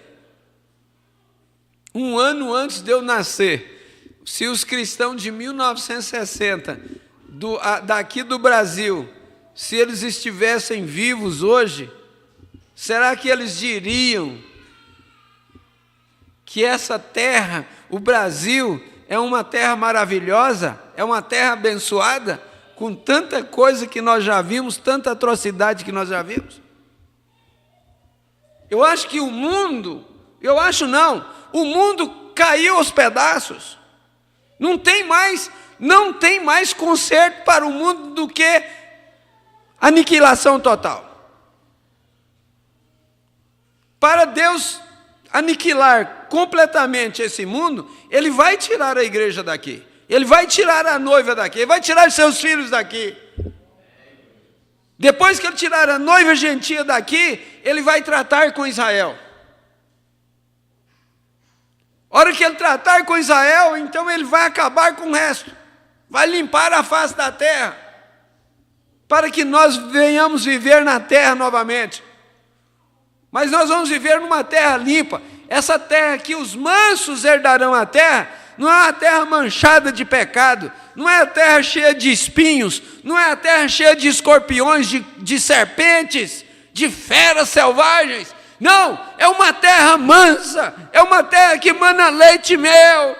um ano antes de eu nascer, se os cristãos de 1960, daqui do Brasil, se eles estivessem vivos hoje, será que eles diriam que essa terra, o Brasil, é uma terra maravilhosa, é uma terra abençoada, com tanta coisa que nós já vimos, tanta atrocidade que nós já vimos? Eu acho que o mundo, o mundo caiu aos pedaços. Não tem mais conserto para o mundo do que aniquilação total. Para Deus aniquilar completamente esse mundo, Ele vai tirar a igreja daqui. Ele vai tirar a noiva daqui. Ele vai tirar seus filhos daqui. Depois que Ele tirar a noiva gentia daqui, Ele vai tratar com Israel. A hora que Ele tratar com Israel, então Ele vai acabar com o resto. Vai limpar a face da terra. Para que nós venhamos viver na terra novamente. Mas nós vamos viver numa terra limpa. Essa terra que os mansos herdarão a terra, não é uma terra manchada de pecado, não é a terra cheia de espinhos, não é a terra cheia de escorpiões, de serpentes, de feras selvagens. Não, é uma terra mansa, é uma terra que mana leite e mel.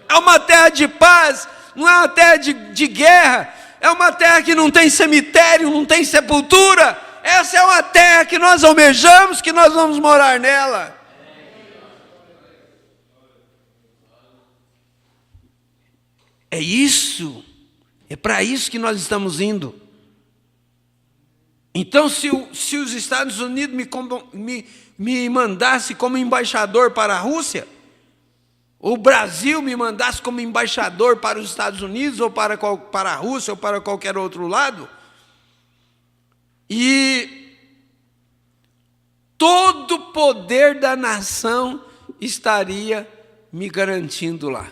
É uma terra de paz, não é uma terra de guerra, é uma terra que não tem cemitério, não tem sepultura. Essa é uma terra que nós almejamos, que nós vamos morar nela. É isso, é para isso que nós estamos indo. Então, se os Estados Unidos me mandasse como embaixador para a Rússia, o Brasil me mandasse como embaixador para os Estados Unidos, ou para a Rússia, ou para qualquer outro lado, e todo o poder da nação estaria me garantindo lá.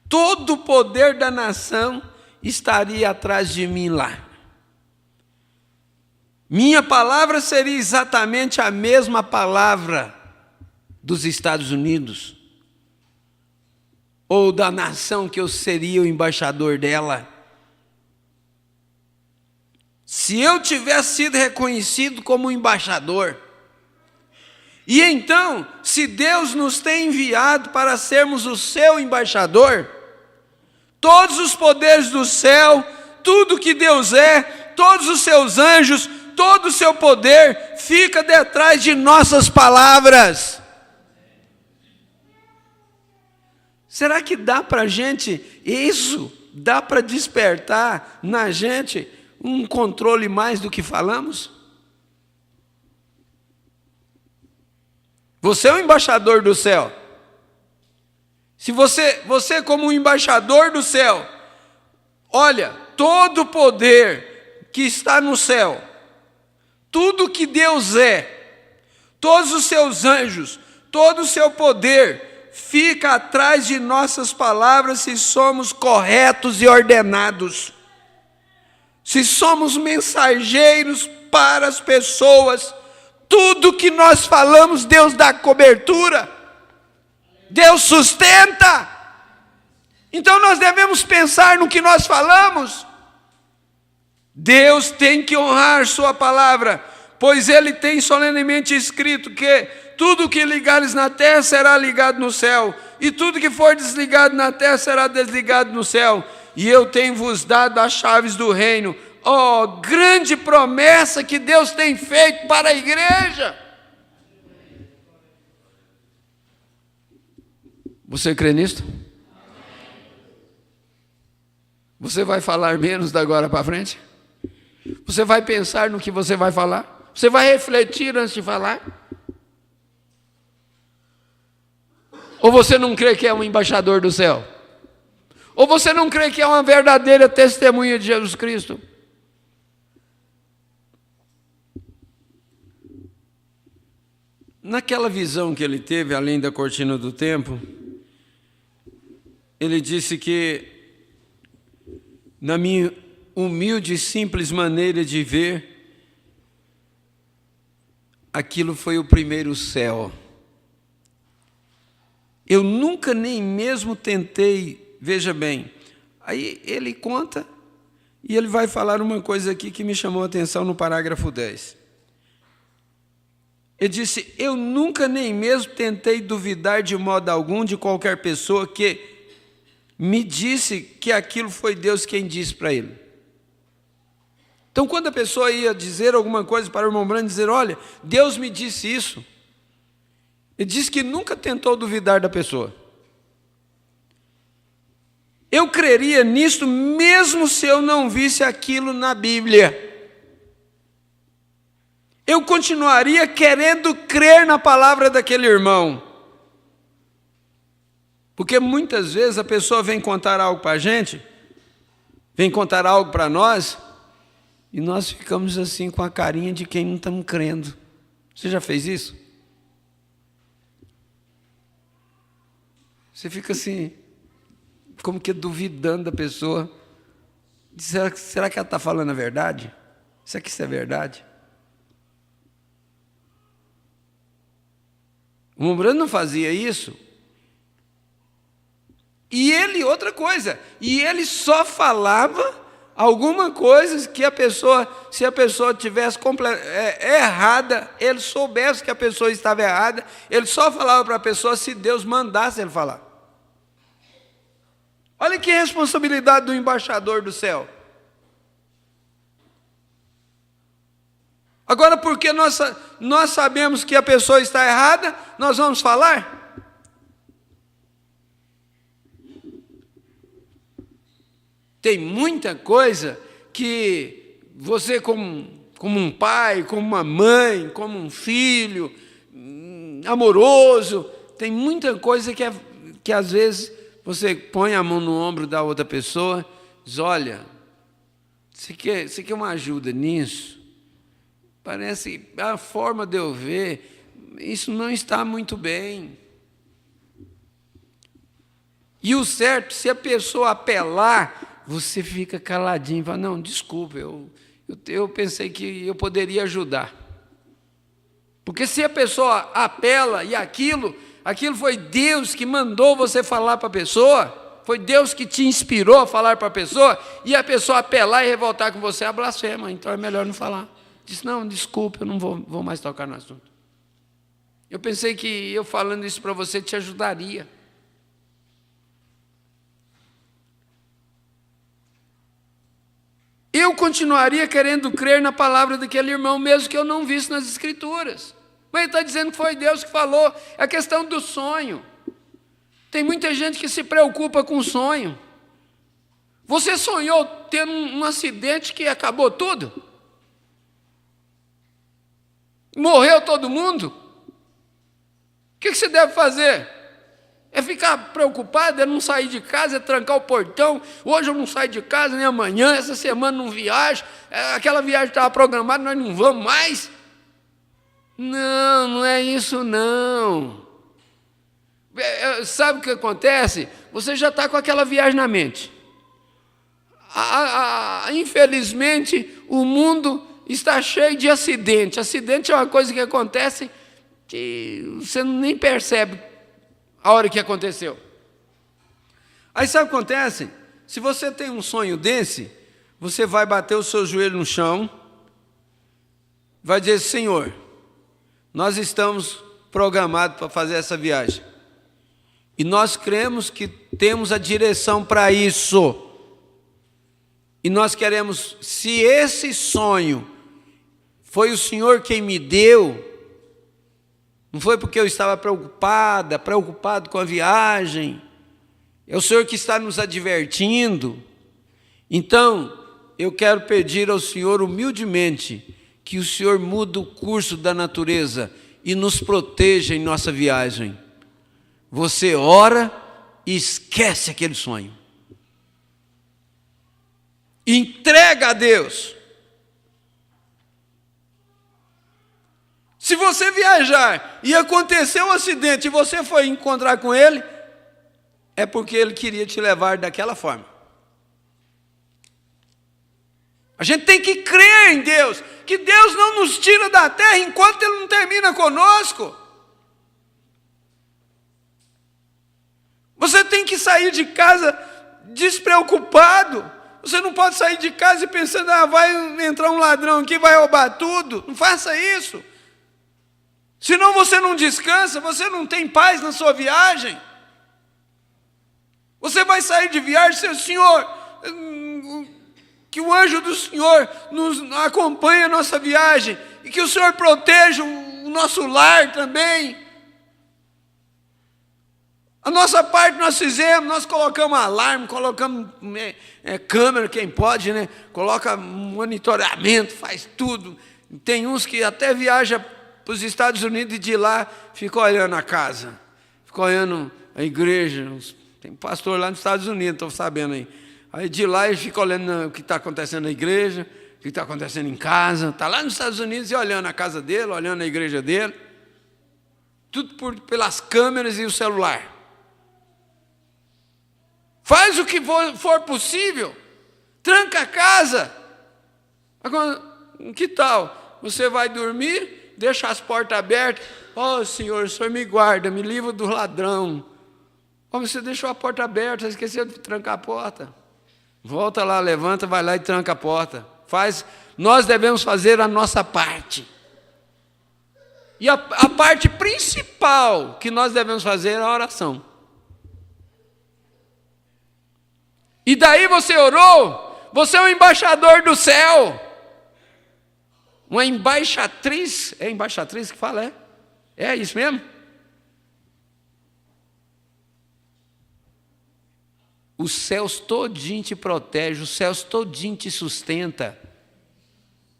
Todo o poder da nação estaria atrás de mim lá. Minha palavra seria exatamente a mesma palavra dos Estados Unidos, ou da nação que eu seria o embaixador dela. Se eu tivesse sido reconhecido como embaixador, e então, se Deus nos tem enviado para sermos o seu embaixador, todos os poderes do céu, tudo que Deus é, todos os seus anjos, todo o seu poder, fica detrás de nossas palavras. Será que dá para a gente isso? Dá para despertar na gente um controle mais do que falamos? Você é o embaixador do céu. Se você como um embaixador do céu, olha, todo o poder que está no céu, tudo que Deus é, todos os seus anjos, todo o seu poder, fica atrás de nossas palavras se somos corretos e ordenados. Se somos mensageiros para as pessoas, tudo que nós falamos, Deus dá cobertura, Deus sustenta. Então nós devemos pensar no que nós falamos. Deus tem que honrar sua palavra, pois Ele tem solenemente escrito que tudo que ligares na terra será ligado no céu, e tudo que for desligado na terra será desligado no céu. E eu tenho vos dado as chaves do reino. Oh, grande promessa que Deus tem feito para a igreja. Você crê nisto? Você vai falar menos da agora para frente? Você vai pensar no que você vai falar? Você vai refletir antes de falar? Ou você não crê que é um embaixador do céu? Ou você não crê que é uma verdadeira testemunha de Jesus Cristo? Naquela visão que ele teve, além da cortina do tempo, ele disse que, na minha humilde e simples maneira de ver, aquilo foi o primeiro céu. Eu nunca nem mesmo tentei, veja bem, aí ele conta, e ele vai falar uma coisa aqui que me chamou a atenção no parágrafo 10. Ele disse, eu nunca nem mesmo tentei duvidar de modo algum de qualquer pessoa que me disse que aquilo foi Deus quem disse para ele. Então Então, quando a pessoa ia dizer alguma coisa para o irmão Branham, dizer, olha, Deus me disse isso, ele disse que nunca tentou duvidar da pessoa. Eu creria nisso mesmo se eu não visse aquilo na Bíblia. Eu continuaria querendo crer na palavra daquele irmão. Porque muitas vezes a pessoa vem contar algo para a gente, vem contar algo para nós, e nós ficamos assim com a carinha de quem não estamos crendo. Você já fez isso? Você fica assim, como que duvidando da pessoa. Será que ela está falando a verdade? Será que isso é verdade? O Mombrano não fazia isso. E ele, outra coisa, e ele só falava alguma coisa que a pessoa, se a pessoa tivesse errada, ele soubesse que a pessoa estava errada, ele só falava para a pessoa se Deus mandasse ele falar. Olha que responsabilidade do embaixador do céu. Agora, porque nós sabemos que a pessoa está errada, nós vamos falar? Tem muita coisa que você, como um pai, como uma mãe, como um filho, amoroso, tem muita coisa que às vezes você põe a mão no ombro da outra pessoa, diz, olha, você quer uma ajuda nisso? Parece, a forma de eu ver, isso não está muito bem. E o certo, se a pessoa apelar, você fica caladinho, fala, não, desculpa, eu pensei que eu poderia ajudar. Porque se a pessoa apela e aquilo foi Deus que mandou você falar para a pessoa, foi Deus que te inspirou a falar para a pessoa, e a pessoa apelar e revoltar com você, é blasfema, então é melhor não falar. Diz, não, desculpa, eu não vou mais tocar no assunto. Eu pensei que eu falando isso para você te ajudaria. Eu continuaria querendo crer na palavra daquele irmão, mesmo que eu não visse nas Escrituras. Mas ele está dizendo que foi Deus que falou. É a questão do sonho. Tem muita gente que se preocupa com o sonho. Você sonhou tendo um acidente que acabou tudo? Morreu todo mundo? O que você deve fazer? É ficar preocupado, é não sair de casa, é trancar o portão. Hoje eu não saio de casa, nem amanhã, essa semana não viajo. Aquela viagem estava programada, nós não vamos mais. Não, não é isso não. Sabe o que acontece? Você já está com aquela viagem na mente. Infelizmente, o mundo está cheio de acidente. Acidente é uma coisa que acontece que você nem percebe a hora que aconteceu. Aí sabe o que acontece? Se você tem um sonho desse, você vai bater o seu joelho no chão, vai dizer, Senhor, nós estamos programados para fazer essa viagem. E nós cremos que temos a direção para isso. E nós queremos, se esse sonho foi o Senhor quem me deu, não foi porque eu estava preocupado com a viagem, é o Senhor que está nos advertindo. Então, eu quero pedir ao Senhor humildemente que o Senhor mude o curso da natureza e nos proteja em nossa viagem. Você ora e esquece aquele sonho. Entrega a Deus. Se você viajar e acontecer um acidente e você foi encontrar com ele, é porque ele queria te levar daquela forma. A gente tem que crer em Deus, que Deus não nos tira da terra enquanto Ele não termina conosco. Você tem que sair de casa despreocupado. Você não pode sair de casa e pensando, vai entrar um ladrão aqui, vai roubar tudo. Não faça isso. Senão você não descansa, você não tem paz na sua viagem. Você vai sair de viagem e dizer, Senhor, Que o anjo do Senhor nos acompanhe a nossa viagem e que o Senhor proteja o nosso lar também. A nossa parte nós fizemos, nós colocamos alarme, colocamos câmera, quem pode, né? Coloca monitoramento, faz tudo. Tem uns que até viajam para os Estados Unidos e de lá fica olhando a casa, fica olhando a igreja. Tem pastor lá nos Estados Unidos, estou sabendo aí. Aí de lá ele fica olhando o que está acontecendo na igreja, o que está acontecendo em casa. Está lá nos Estados Unidos e olhando a casa dele, olhando a igreja dele. Tudo pelas câmeras e o celular. Faz o que for possível. Tranca a casa. Agora, que tal? Você vai dormir, deixa as portas abertas. Oh, Senhor, o Senhor me guarda, me livra do ladrão. Oh, você deixou a porta aberta, esqueceu de trancar a porta. Volta lá, levanta, vai lá e tranca a porta. Nós devemos fazer a nossa parte. E a parte principal que nós devemos fazer é a oração. E daí você orou, você é um embaixador do céu. Uma embaixatriz, é embaixatriz que fala, é? É isso mesmo? Os céus todinho te protegem, os céus todinho te sustenta.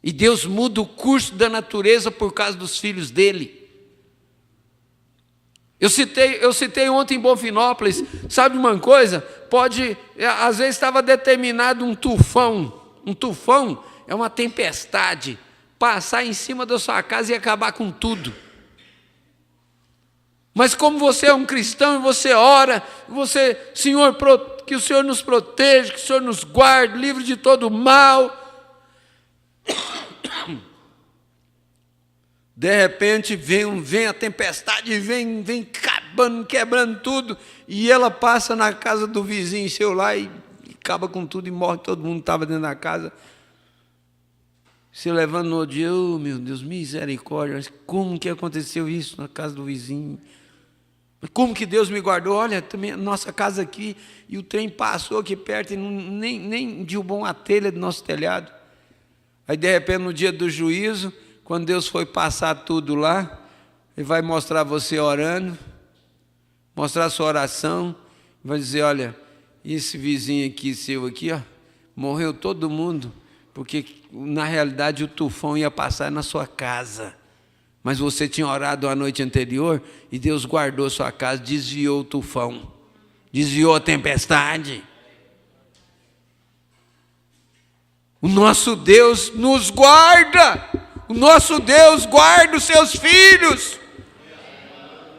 E Deus muda o curso da natureza por causa dos filhos dele. Eu citei ontem em Bonfinópolis, sabe uma coisa? Às vezes estava determinado um tufão. Um tufão é uma tempestade, passar em cima da sua casa e acabar com tudo. Mas como você é um cristão e você ora, Senhor, que o Senhor nos proteja, que o Senhor nos guarde, livre de todo mal. De repente vem a tempestade, vem quebrando tudo, e ela passa na casa do vizinho seu lá e acaba com tudo e morre todo mundo que estava dentro da casa. Se levanta no outro dia, oh meu Deus, misericórdia, mas como que aconteceu isso na casa do vizinho? Como que Deus me guardou? Olha, também nossa casa aqui, e o trem passou aqui perto e nem derrubou uma telha do nosso telhado. Aí de repente no dia do juízo, quando Deus foi passar tudo lá, Ele vai mostrar você orando, mostrar a sua oração, vai dizer, olha, esse vizinho aqui, seu aqui, ó, morreu todo mundo, porque na realidade o tufão ia passar na sua casa. Mas você tinha orado a noite anterior e Deus guardou sua casa, desviou o tufão, desviou a tempestade. O nosso Deus nos guarda, o nosso Deus guarda os seus filhos.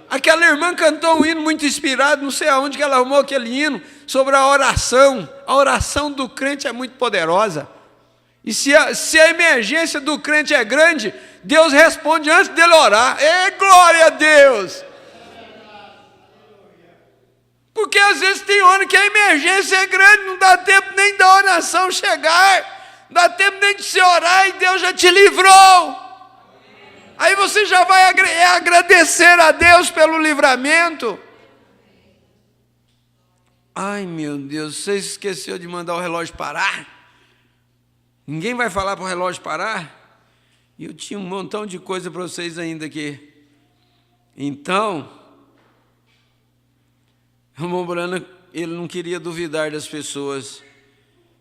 Aquela irmã cantou um hino muito inspirado, não sei aonde que ela arrumou aquele hino, sobre a oração. A oração do crente é muito poderosa. E se a emergência do crente é grande, Deus responde antes dele orar. Glória a Deus! Porque às vezes tem hora que a emergência é grande, não dá tempo nem da oração chegar, não dá tempo nem de você orar e Deus já te livrou. Aí você já vai agradecer a Deus pelo livramento. Ai meu Deus, você esqueceu de mandar o relógio parar? Ninguém vai falar para o relógio parar? E eu tinha um montão de coisa para vocês ainda aqui. Então, o irmão Brana, ele não queria duvidar das pessoas.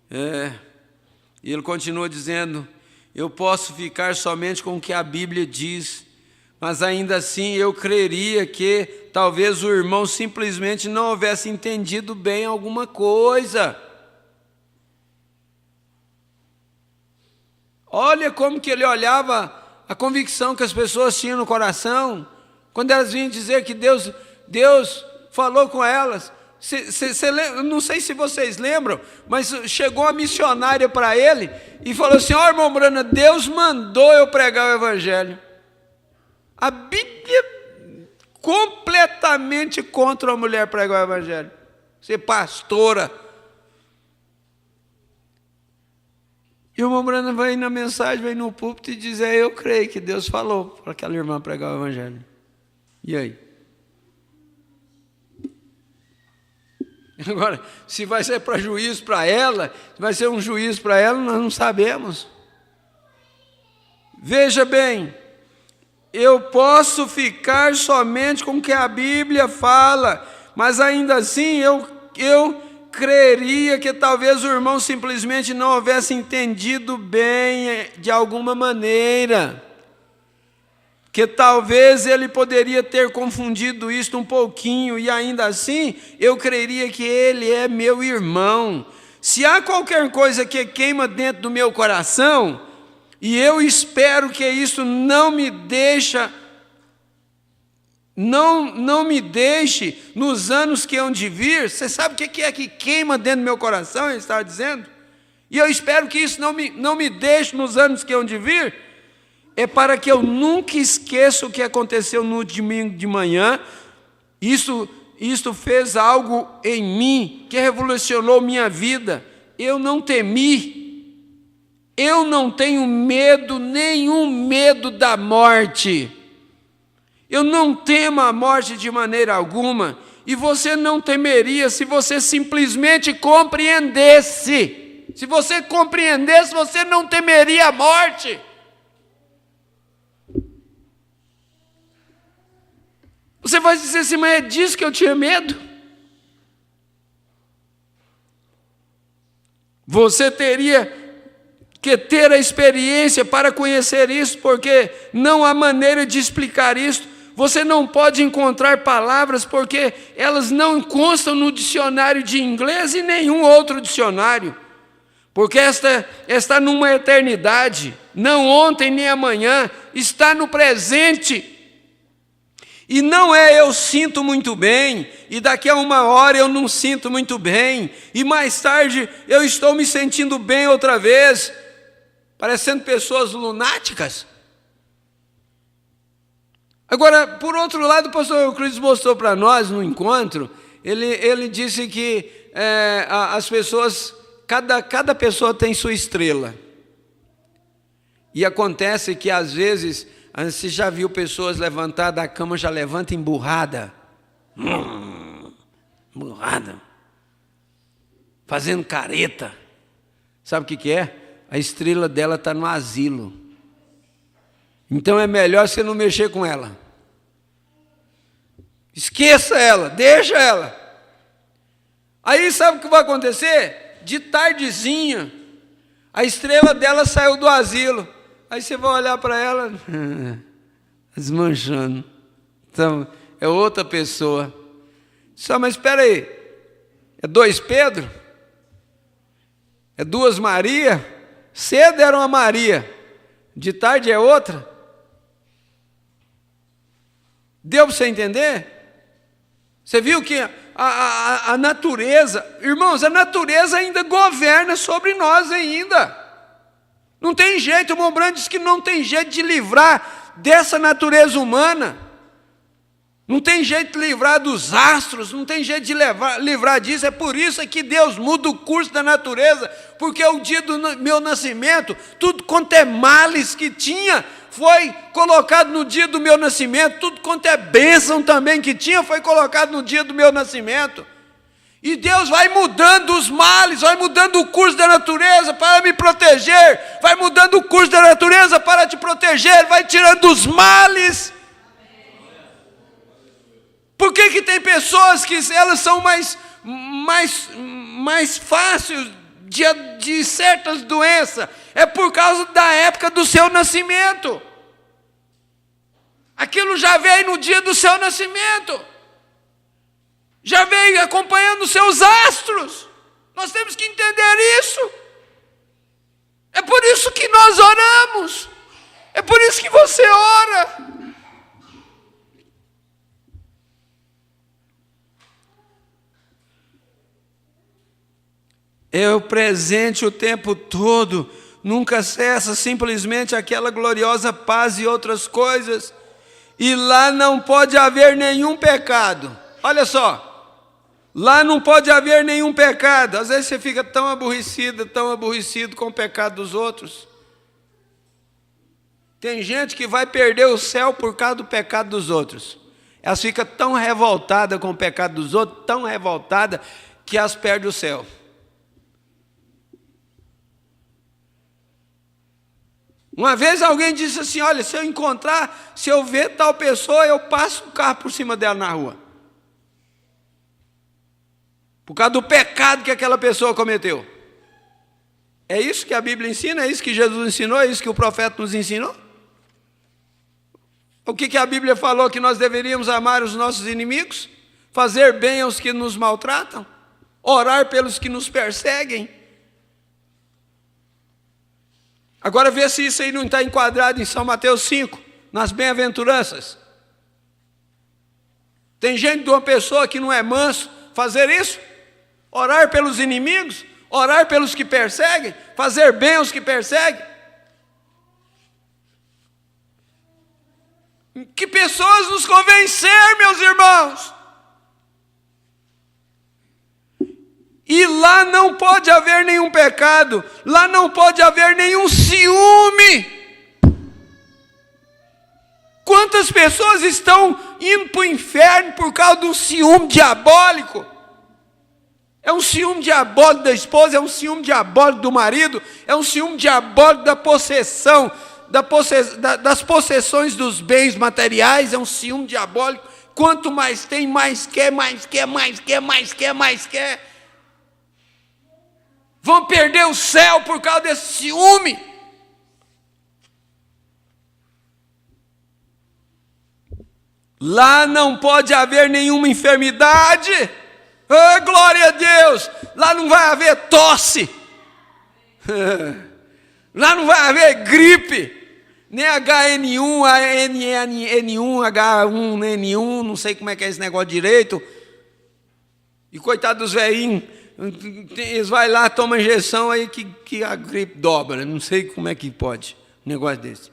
E ele continua dizendo, eu posso ficar somente com o que a Bíblia diz, mas ainda assim eu creria que talvez o irmão simplesmente não houvesse entendido bem alguma coisa. Olha como que ele olhava a convicção que as pessoas tinham no coração, quando elas vinham dizer que Deus falou com elas. Não sei se vocês lembram, mas chegou uma missionária para ele e falou assim, ó irmão Brana, Deus mandou eu pregar o Evangelho. A Bíblia completamente contra a mulher pregar o Evangelho. Ser pastora. E o irmão Brana vai na mensagem, vai no púlpito e diz, eu creio que Deus falou para aquela irmã pregar o Evangelho. E aí? Agora, se vai ser para juízo para ela, se vai ser um juízo para ela, nós não sabemos. Veja bem, eu posso ficar somente com o que a Bíblia fala, mas ainda assim eu creria que talvez o irmão simplesmente não houvesse entendido bem de alguma maneira, que talvez ele poderia ter confundido isto um pouquinho, e ainda assim eu creria que ele é meu irmão. Se há qualquer coisa que queima dentro do meu coração, e eu espero que isso não me deixe nos anos que hão de vir. Você sabe o que é que queima dentro do meu coração, ele estava dizendo? E eu espero que isso não me deixe nos anos que hão de vir, é para que eu nunca esqueça o que aconteceu no domingo de manhã. Isso fez algo em mim que revolucionou minha vida. Eu não temi, eu não tenho medo, nenhum medo da morte. Eu não temo a morte de maneira alguma, e você não temeria se você simplesmente compreendesse. Se você compreendesse, você não temeria a morte. Você vai dizer assim, mas é disso que eu tinha medo? Você teria que ter a experiência para conhecer isso, porque não há maneira de explicar isso. Você não pode encontrar palavras, porque elas não constam no dicionário de inglês e nenhum outro dicionário. Porque esta está numa eternidade, não ontem nem amanhã, está no presente. E não é eu sinto muito bem, e daqui a uma hora eu não sinto muito bem, e mais tarde eu estou me sentindo bem outra vez, parecendo pessoas lunáticas. Agora, por outro lado, o pastor Euclides mostrou para nós no encontro, ele disse que as pessoas, cada pessoa tem sua estrela. E acontece que às vezes, você já viu pessoas levantar da cama, já levanta emburrada. Emburrada. Fazendo careta. Sabe o que é? A estrela dela está no asilo. Então é melhor você não mexer com ela. Esqueça ela, deixa ela. Aí sabe o que vai acontecer? De tardezinha, a estrela dela saiu do asilo. Aí você vai olhar para ela, desmanchando. Então, é outra pessoa. Só, mas espera aí, é 2 Pedro? É 2 Maria? Cedo era uma Maria, de tarde é outra? Deu para você entender? Você viu que a natureza, irmãos, a natureza ainda governa sobre nós ainda. Não tem jeito, o irmão Branco diz que não tem jeito de livrar dessa natureza humana. Não tem jeito de livrar dos astros, não tem jeito de livrar disso. É por isso que Deus muda o curso da natureza, porque o dia do meu nascimento, tudo quanto é males que tinha, foi colocado no dia do meu nascimento, tudo quanto é bênção também que tinha, foi colocado no dia do meu nascimento. E Deus vai mudando os males, vai mudando o curso da natureza para me proteger, vai mudando o curso da natureza para te proteger, vai tirando os males. Por que tem pessoas que elas são mais fáceis de certas doenças? É por causa da época do seu nascimento. Aquilo já veio no dia do seu nascimento. Já veio acompanhando os seus astros. Nós temos que entender isso. É por isso que nós oramos. É por isso que você ora. É o presente o tempo todo, nunca cessa, simplesmente aquela gloriosa paz e outras coisas. E lá não pode haver nenhum pecado. Olha só, lá não pode haver nenhum pecado. Às vezes você fica tão aborrecido com o pecado dos outros. Tem gente que vai perder o céu por causa do pecado dos outros. Elas ficam tão revoltadas com o pecado dos outros, tão revoltadas, que as perde o céu. Uma vez alguém disse assim, olha, se eu ver tal pessoa, eu passo o carro por cima dela na rua. Por causa do pecado que aquela pessoa cometeu. É isso que a Bíblia ensina? É isso que Jesus ensinou? É isso que o profeta nos ensinou? O que a Bíblia falou? Que nós deveríamos amar os nossos inimigos? Fazer bem aos que nos maltratam? Orar pelos que nos perseguem? Agora vê se isso aí não está enquadrado em São Mateus 5, nas bem-aventuranças. Tem gente de uma pessoa que não é manso fazer isso? Orar pelos inimigos? Orar pelos que perseguem? Fazer bem aos que perseguem? Que pessoas nos convencer, meus irmãos? E lá não pode haver nenhum pecado, lá não pode haver nenhum ciúme. Quantas pessoas estão indo para o inferno por causa de um ciúme diabólico? É um ciúme diabólico da esposa, é um ciúme diabólico do marido, é um ciúme diabólico da possessão, das possessões dos bens materiais, é um ciúme diabólico. Quanto mais tem, mais quer, mais quer, mais quer, mais quer, mais quer. Vão perder o céu por causa desse ciúme. Lá não pode haver nenhuma enfermidade. Oh, glória a Deus! Lá não vai haver tosse. Lá não vai haver gripe. Nem HN1, ANN1, H1N1, não sei como é que é esse negócio direito. E coitado dos velhinhos, eles vão lá, tomam injeção aí que a gripe dobra. Não sei como é que pode um negócio desse.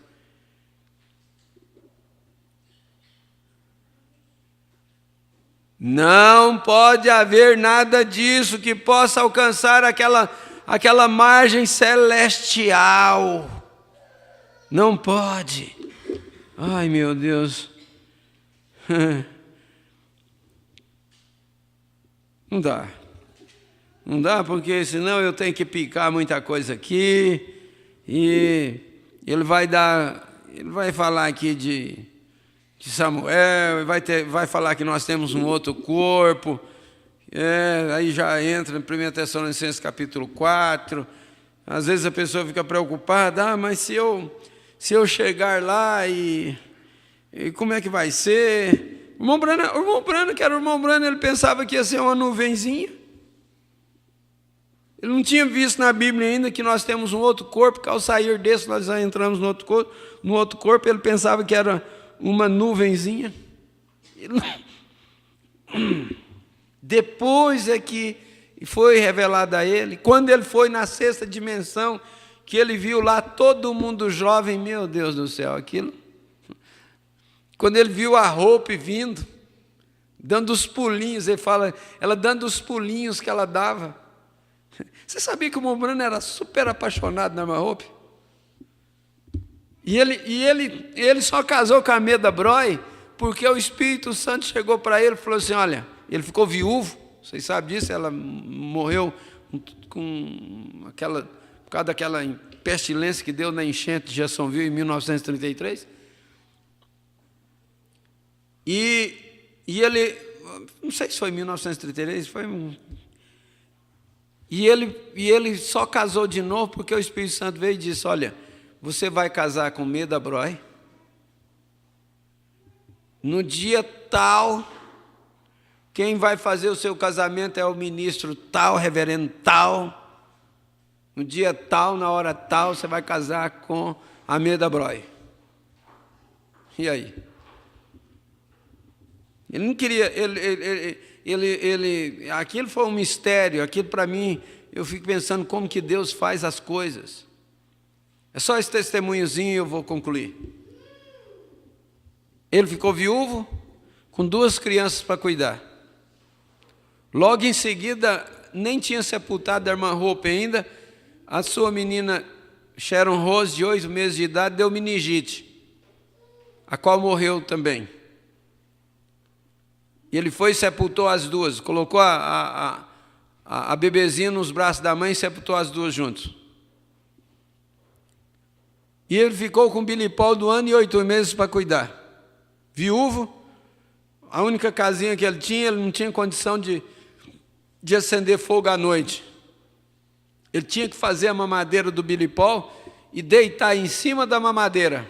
Não pode haver nada disso que possa alcançar aquela margem celestial. Não pode. Ai, meu Deus. Não dá. Não dá, porque senão eu tenho que picar muita coisa aqui. E ele vai falar aqui de Samuel, vai falar que nós temos um outro corpo. Aí já entra em 1 Tessalonicenses capítulo 4. Às vezes a pessoa fica preocupada, mas se eu chegar lá e como é que vai ser? O irmão Brana, que era o irmão Brana, ele pensava que ia ser uma nuvenzinha. Ele não tinha visto na Bíblia ainda que nós temos um outro corpo, que ao sair desse nós já entramos no outro corpo, ele pensava que era uma nuvenzinha. Depois é que foi revelado a ele, quando ele foi na sexta dimensão, que ele viu lá todo mundo jovem, meu Deus do céu, aquilo. Quando ele viu a roupa vindo, dando os pulinhos, ele fala, ela dando os pulinhos que ela dava. Você sabia que o Mombrano era super apaixonado na Marrope? E ele só casou com a Meda Broi porque o Espírito Santo chegou para ele e falou assim, olha, ele ficou viúvo, vocês sabem disso, ela morreu por causa daquela pestilência que deu na enchente de Jacksonville em 1933. E ele, não sei se foi em 1933, E ele só casou de novo porque o Espírito Santo veio e disse, olha, você vai casar com Meda Broi, no dia tal, quem vai fazer o seu casamento é o ministro tal, reverendo tal, no dia tal, na hora tal, você vai casar com a Meda Broi. E aí? Ele não queria, aquilo foi um mistério, aquilo para mim, eu fico pensando como que Deus faz as coisas. É só esse testemunhozinho e eu vou concluir. Ele ficou viúvo, com 2 crianças para cuidar. Logo em seguida, nem tinha sepultado a irmã Hope ainda, a sua menina Sharon Rose, de 8 meses de idade, deu meningite, a qual morreu também. E ele foi e sepultou as 2, colocou a a bebezinha nos braços da mãe e sepultou as duas juntos. E ele ficou com o Billy Paul do 1 ano e 8 meses para cuidar. Viúvo, a única casinha que ele não tinha condição de acender fogo à noite. Ele tinha que fazer a mamadeira do Billy Paul e deitar em cima da mamadeira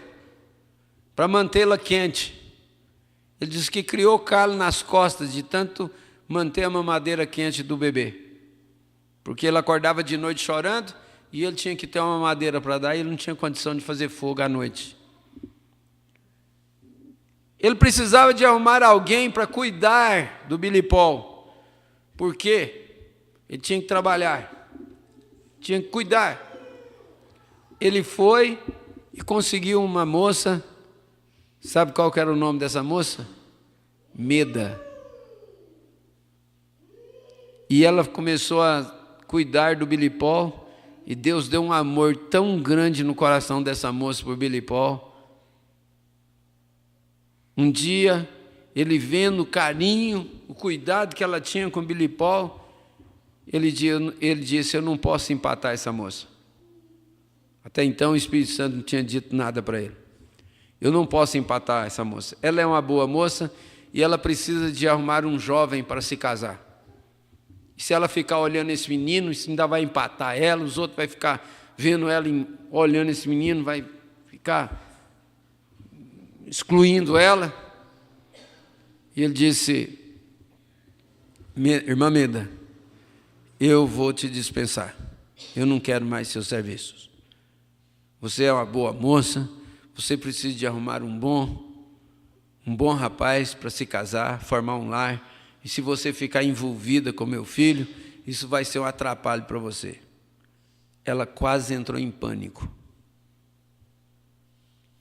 para mantê-la quente. Ele disse que criou calo nas costas de tanto manter a mamadeira quente do bebê. Porque ele acordava de noite chorando e ele tinha que ter uma mamadeira para dar e ele não tinha condição de fazer fogo à noite. Ele precisava de arrumar alguém para cuidar do Billy Paul. Por quê? Ele tinha que trabalhar, tinha que cuidar. Ele foi e conseguiu uma moça. Sabe qual que era o nome dessa moça? Meda. E ela começou a cuidar do Billy Paul, e Deus deu um amor tão grande no coração dessa moça por Billy Paul. Um dia, ele vendo o carinho, o cuidado que ela tinha com Billy Paul, ele disse, eu não posso empatar essa moça. Até então o Espírito Santo não tinha dito nada para ele. Eu não posso empatar essa moça. Ela é uma boa moça e ela precisa de arrumar um jovem para se casar. E se ela ficar olhando esse menino, isso ainda vai empatar ela, os outros vão ficar vendo ela, olhando esse menino, vai ficar excluindo ela. E ele disse, irmã Meda, eu vou te dispensar. Eu não quero mais seus serviços. Você é uma boa moça, você precisa de arrumar um bom rapaz para se casar, formar um lar. E se você ficar envolvida com meu filho, isso vai ser um atrapalho para você. Ela quase entrou em pânico.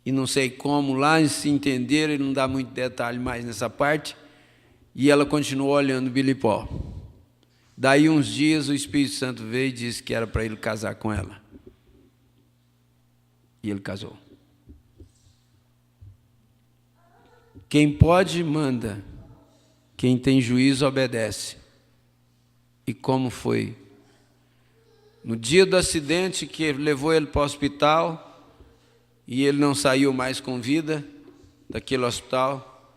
E não sei como, lá se entenderam, ele não dá muito detalhe mais nessa parte, e ela continuou olhando Billy Paul. Daí uns dias o Espírito Santo veio e disse que era para ele casar com ela. E ele casou. Quem pode, manda. Quem tem juízo, obedece. E como foi? No dia do acidente que levou ele para o hospital, e ele não saiu mais com vida daquele hospital,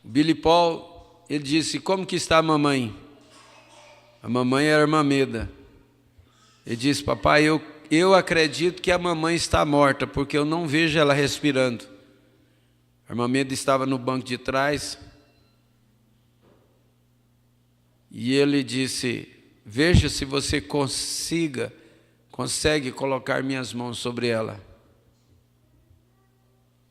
Billy Paul, ele disse, como que está a mamãe? A mamãe era a irmã Meda. Ele disse, papai, eu acredito que a mamãe está morta, porque eu não vejo ela respirando. A irmã Meda estava no banco de trás, e ele disse, veja se você consegue colocar minhas mãos sobre ela.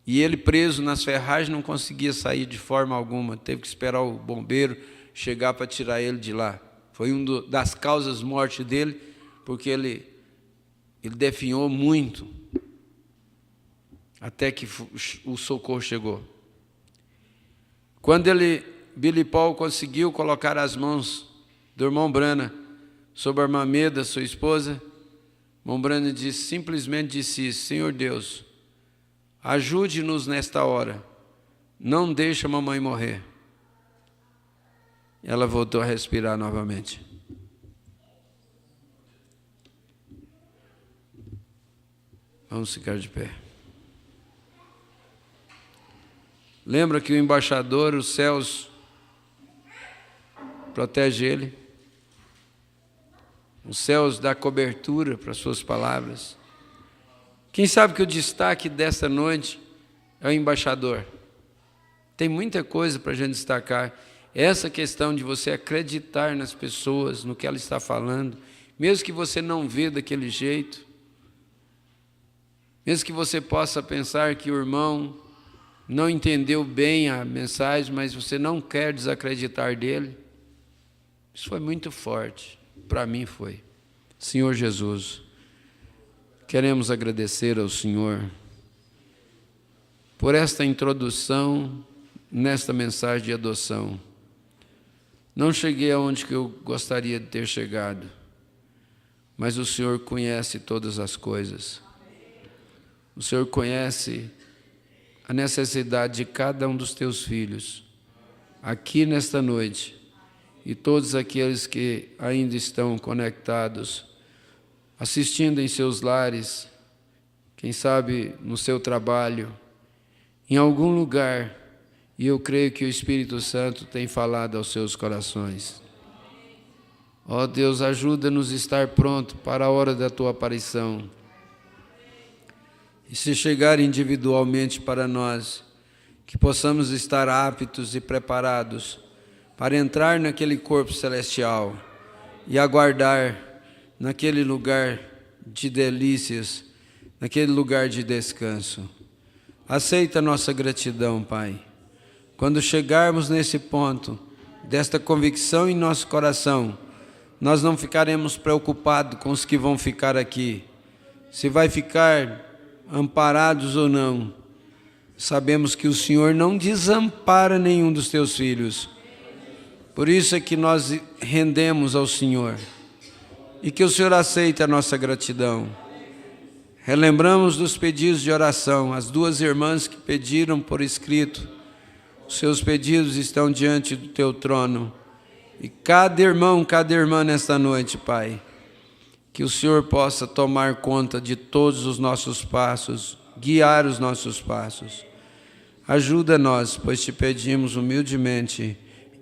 E ele, preso nas ferragens, não conseguia sair de forma alguma, teve que esperar o bombeiro chegar para tirar ele de lá. Foi uma das causas morte dele, porque ele definhou muito, até que o socorro chegou. Quando Billy Paul conseguiu colocar as mãos do irmão Brana sobre a irmã Meda, sua esposa, o irmão Brana simplesmente disse isso, Senhor Deus, ajude-nos nesta hora, não deixe a mamãe morrer. Ela voltou a respirar novamente. Vamos ficar de pé. Lembra que o embaixador, os céus protege ele. Os céus dão cobertura para as suas palavras. Quem sabe que o destaque desta noite é o embaixador. Tem muita coisa para a gente destacar. Essa questão de você acreditar nas pessoas, no que ela está falando, mesmo que você não vê daquele jeito, mesmo que você possa pensar que o irmão não entendeu bem a mensagem, mas você não quer desacreditar dele. Isso foi muito forte, para mim foi. Senhor Jesus, queremos agradecer ao Senhor por esta introdução nesta mensagem de adoção. Não cheguei aonde que eu gostaria de ter chegado, mas o Senhor conhece todas as coisas. O Senhor conhece a necessidade de cada um dos teus filhos aqui nesta noite. e todos aqueles que ainda estão conectados, assistindo em seus lares, quem sabe no seu trabalho, em algum lugar, e eu creio que o Espírito Santo tem falado aos seus corações. Ó Deus, ajuda-nos a estar pronto para a hora da Tua aparição. E se chegar individualmente para nós, que possamos estar aptos e preparados para entrar naquele corpo celestial e aguardar naquele lugar de delícias, naquele lugar de descanso. Aceita a nossa gratidão, Pai. Quando chegarmos nesse ponto, desta convicção em nosso coração, nós não ficaremos preocupados com os que vão ficar aqui, se vai ficar amparados ou não. Sabemos que o Senhor não desampara nenhum dos teus filhos. Por isso é que nós rendemos ao Senhor e que o Senhor aceite a nossa gratidão. Relembramos dos pedidos de oração, as duas irmãs que pediram por escrito, os seus pedidos estão diante do teu trono. E cada irmão, cada irmã nesta noite, Pai, que o Senhor possa tomar conta de todos os nossos passos, guiar os nossos passos. Ajuda-nos, pois te pedimos humildemente,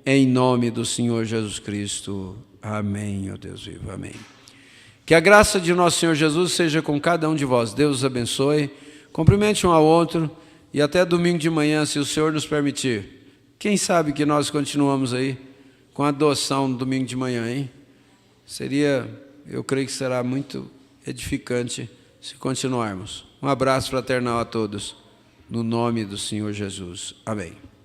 em nome do Senhor Jesus Cristo. Amém, ó Deus vivo, amém. Que a graça de nosso Senhor Jesus seja com cada um de vós. Deus os abençoe. Cumprimente um ao outro e até domingo de manhã, se o Senhor nos permitir. Quem sabe que nós continuamos aí com a adoção no domingo de manhã, hein? Eu creio que será muito edificante se continuarmos. Um abraço fraternal a todos, no nome do Senhor Jesus. Amém.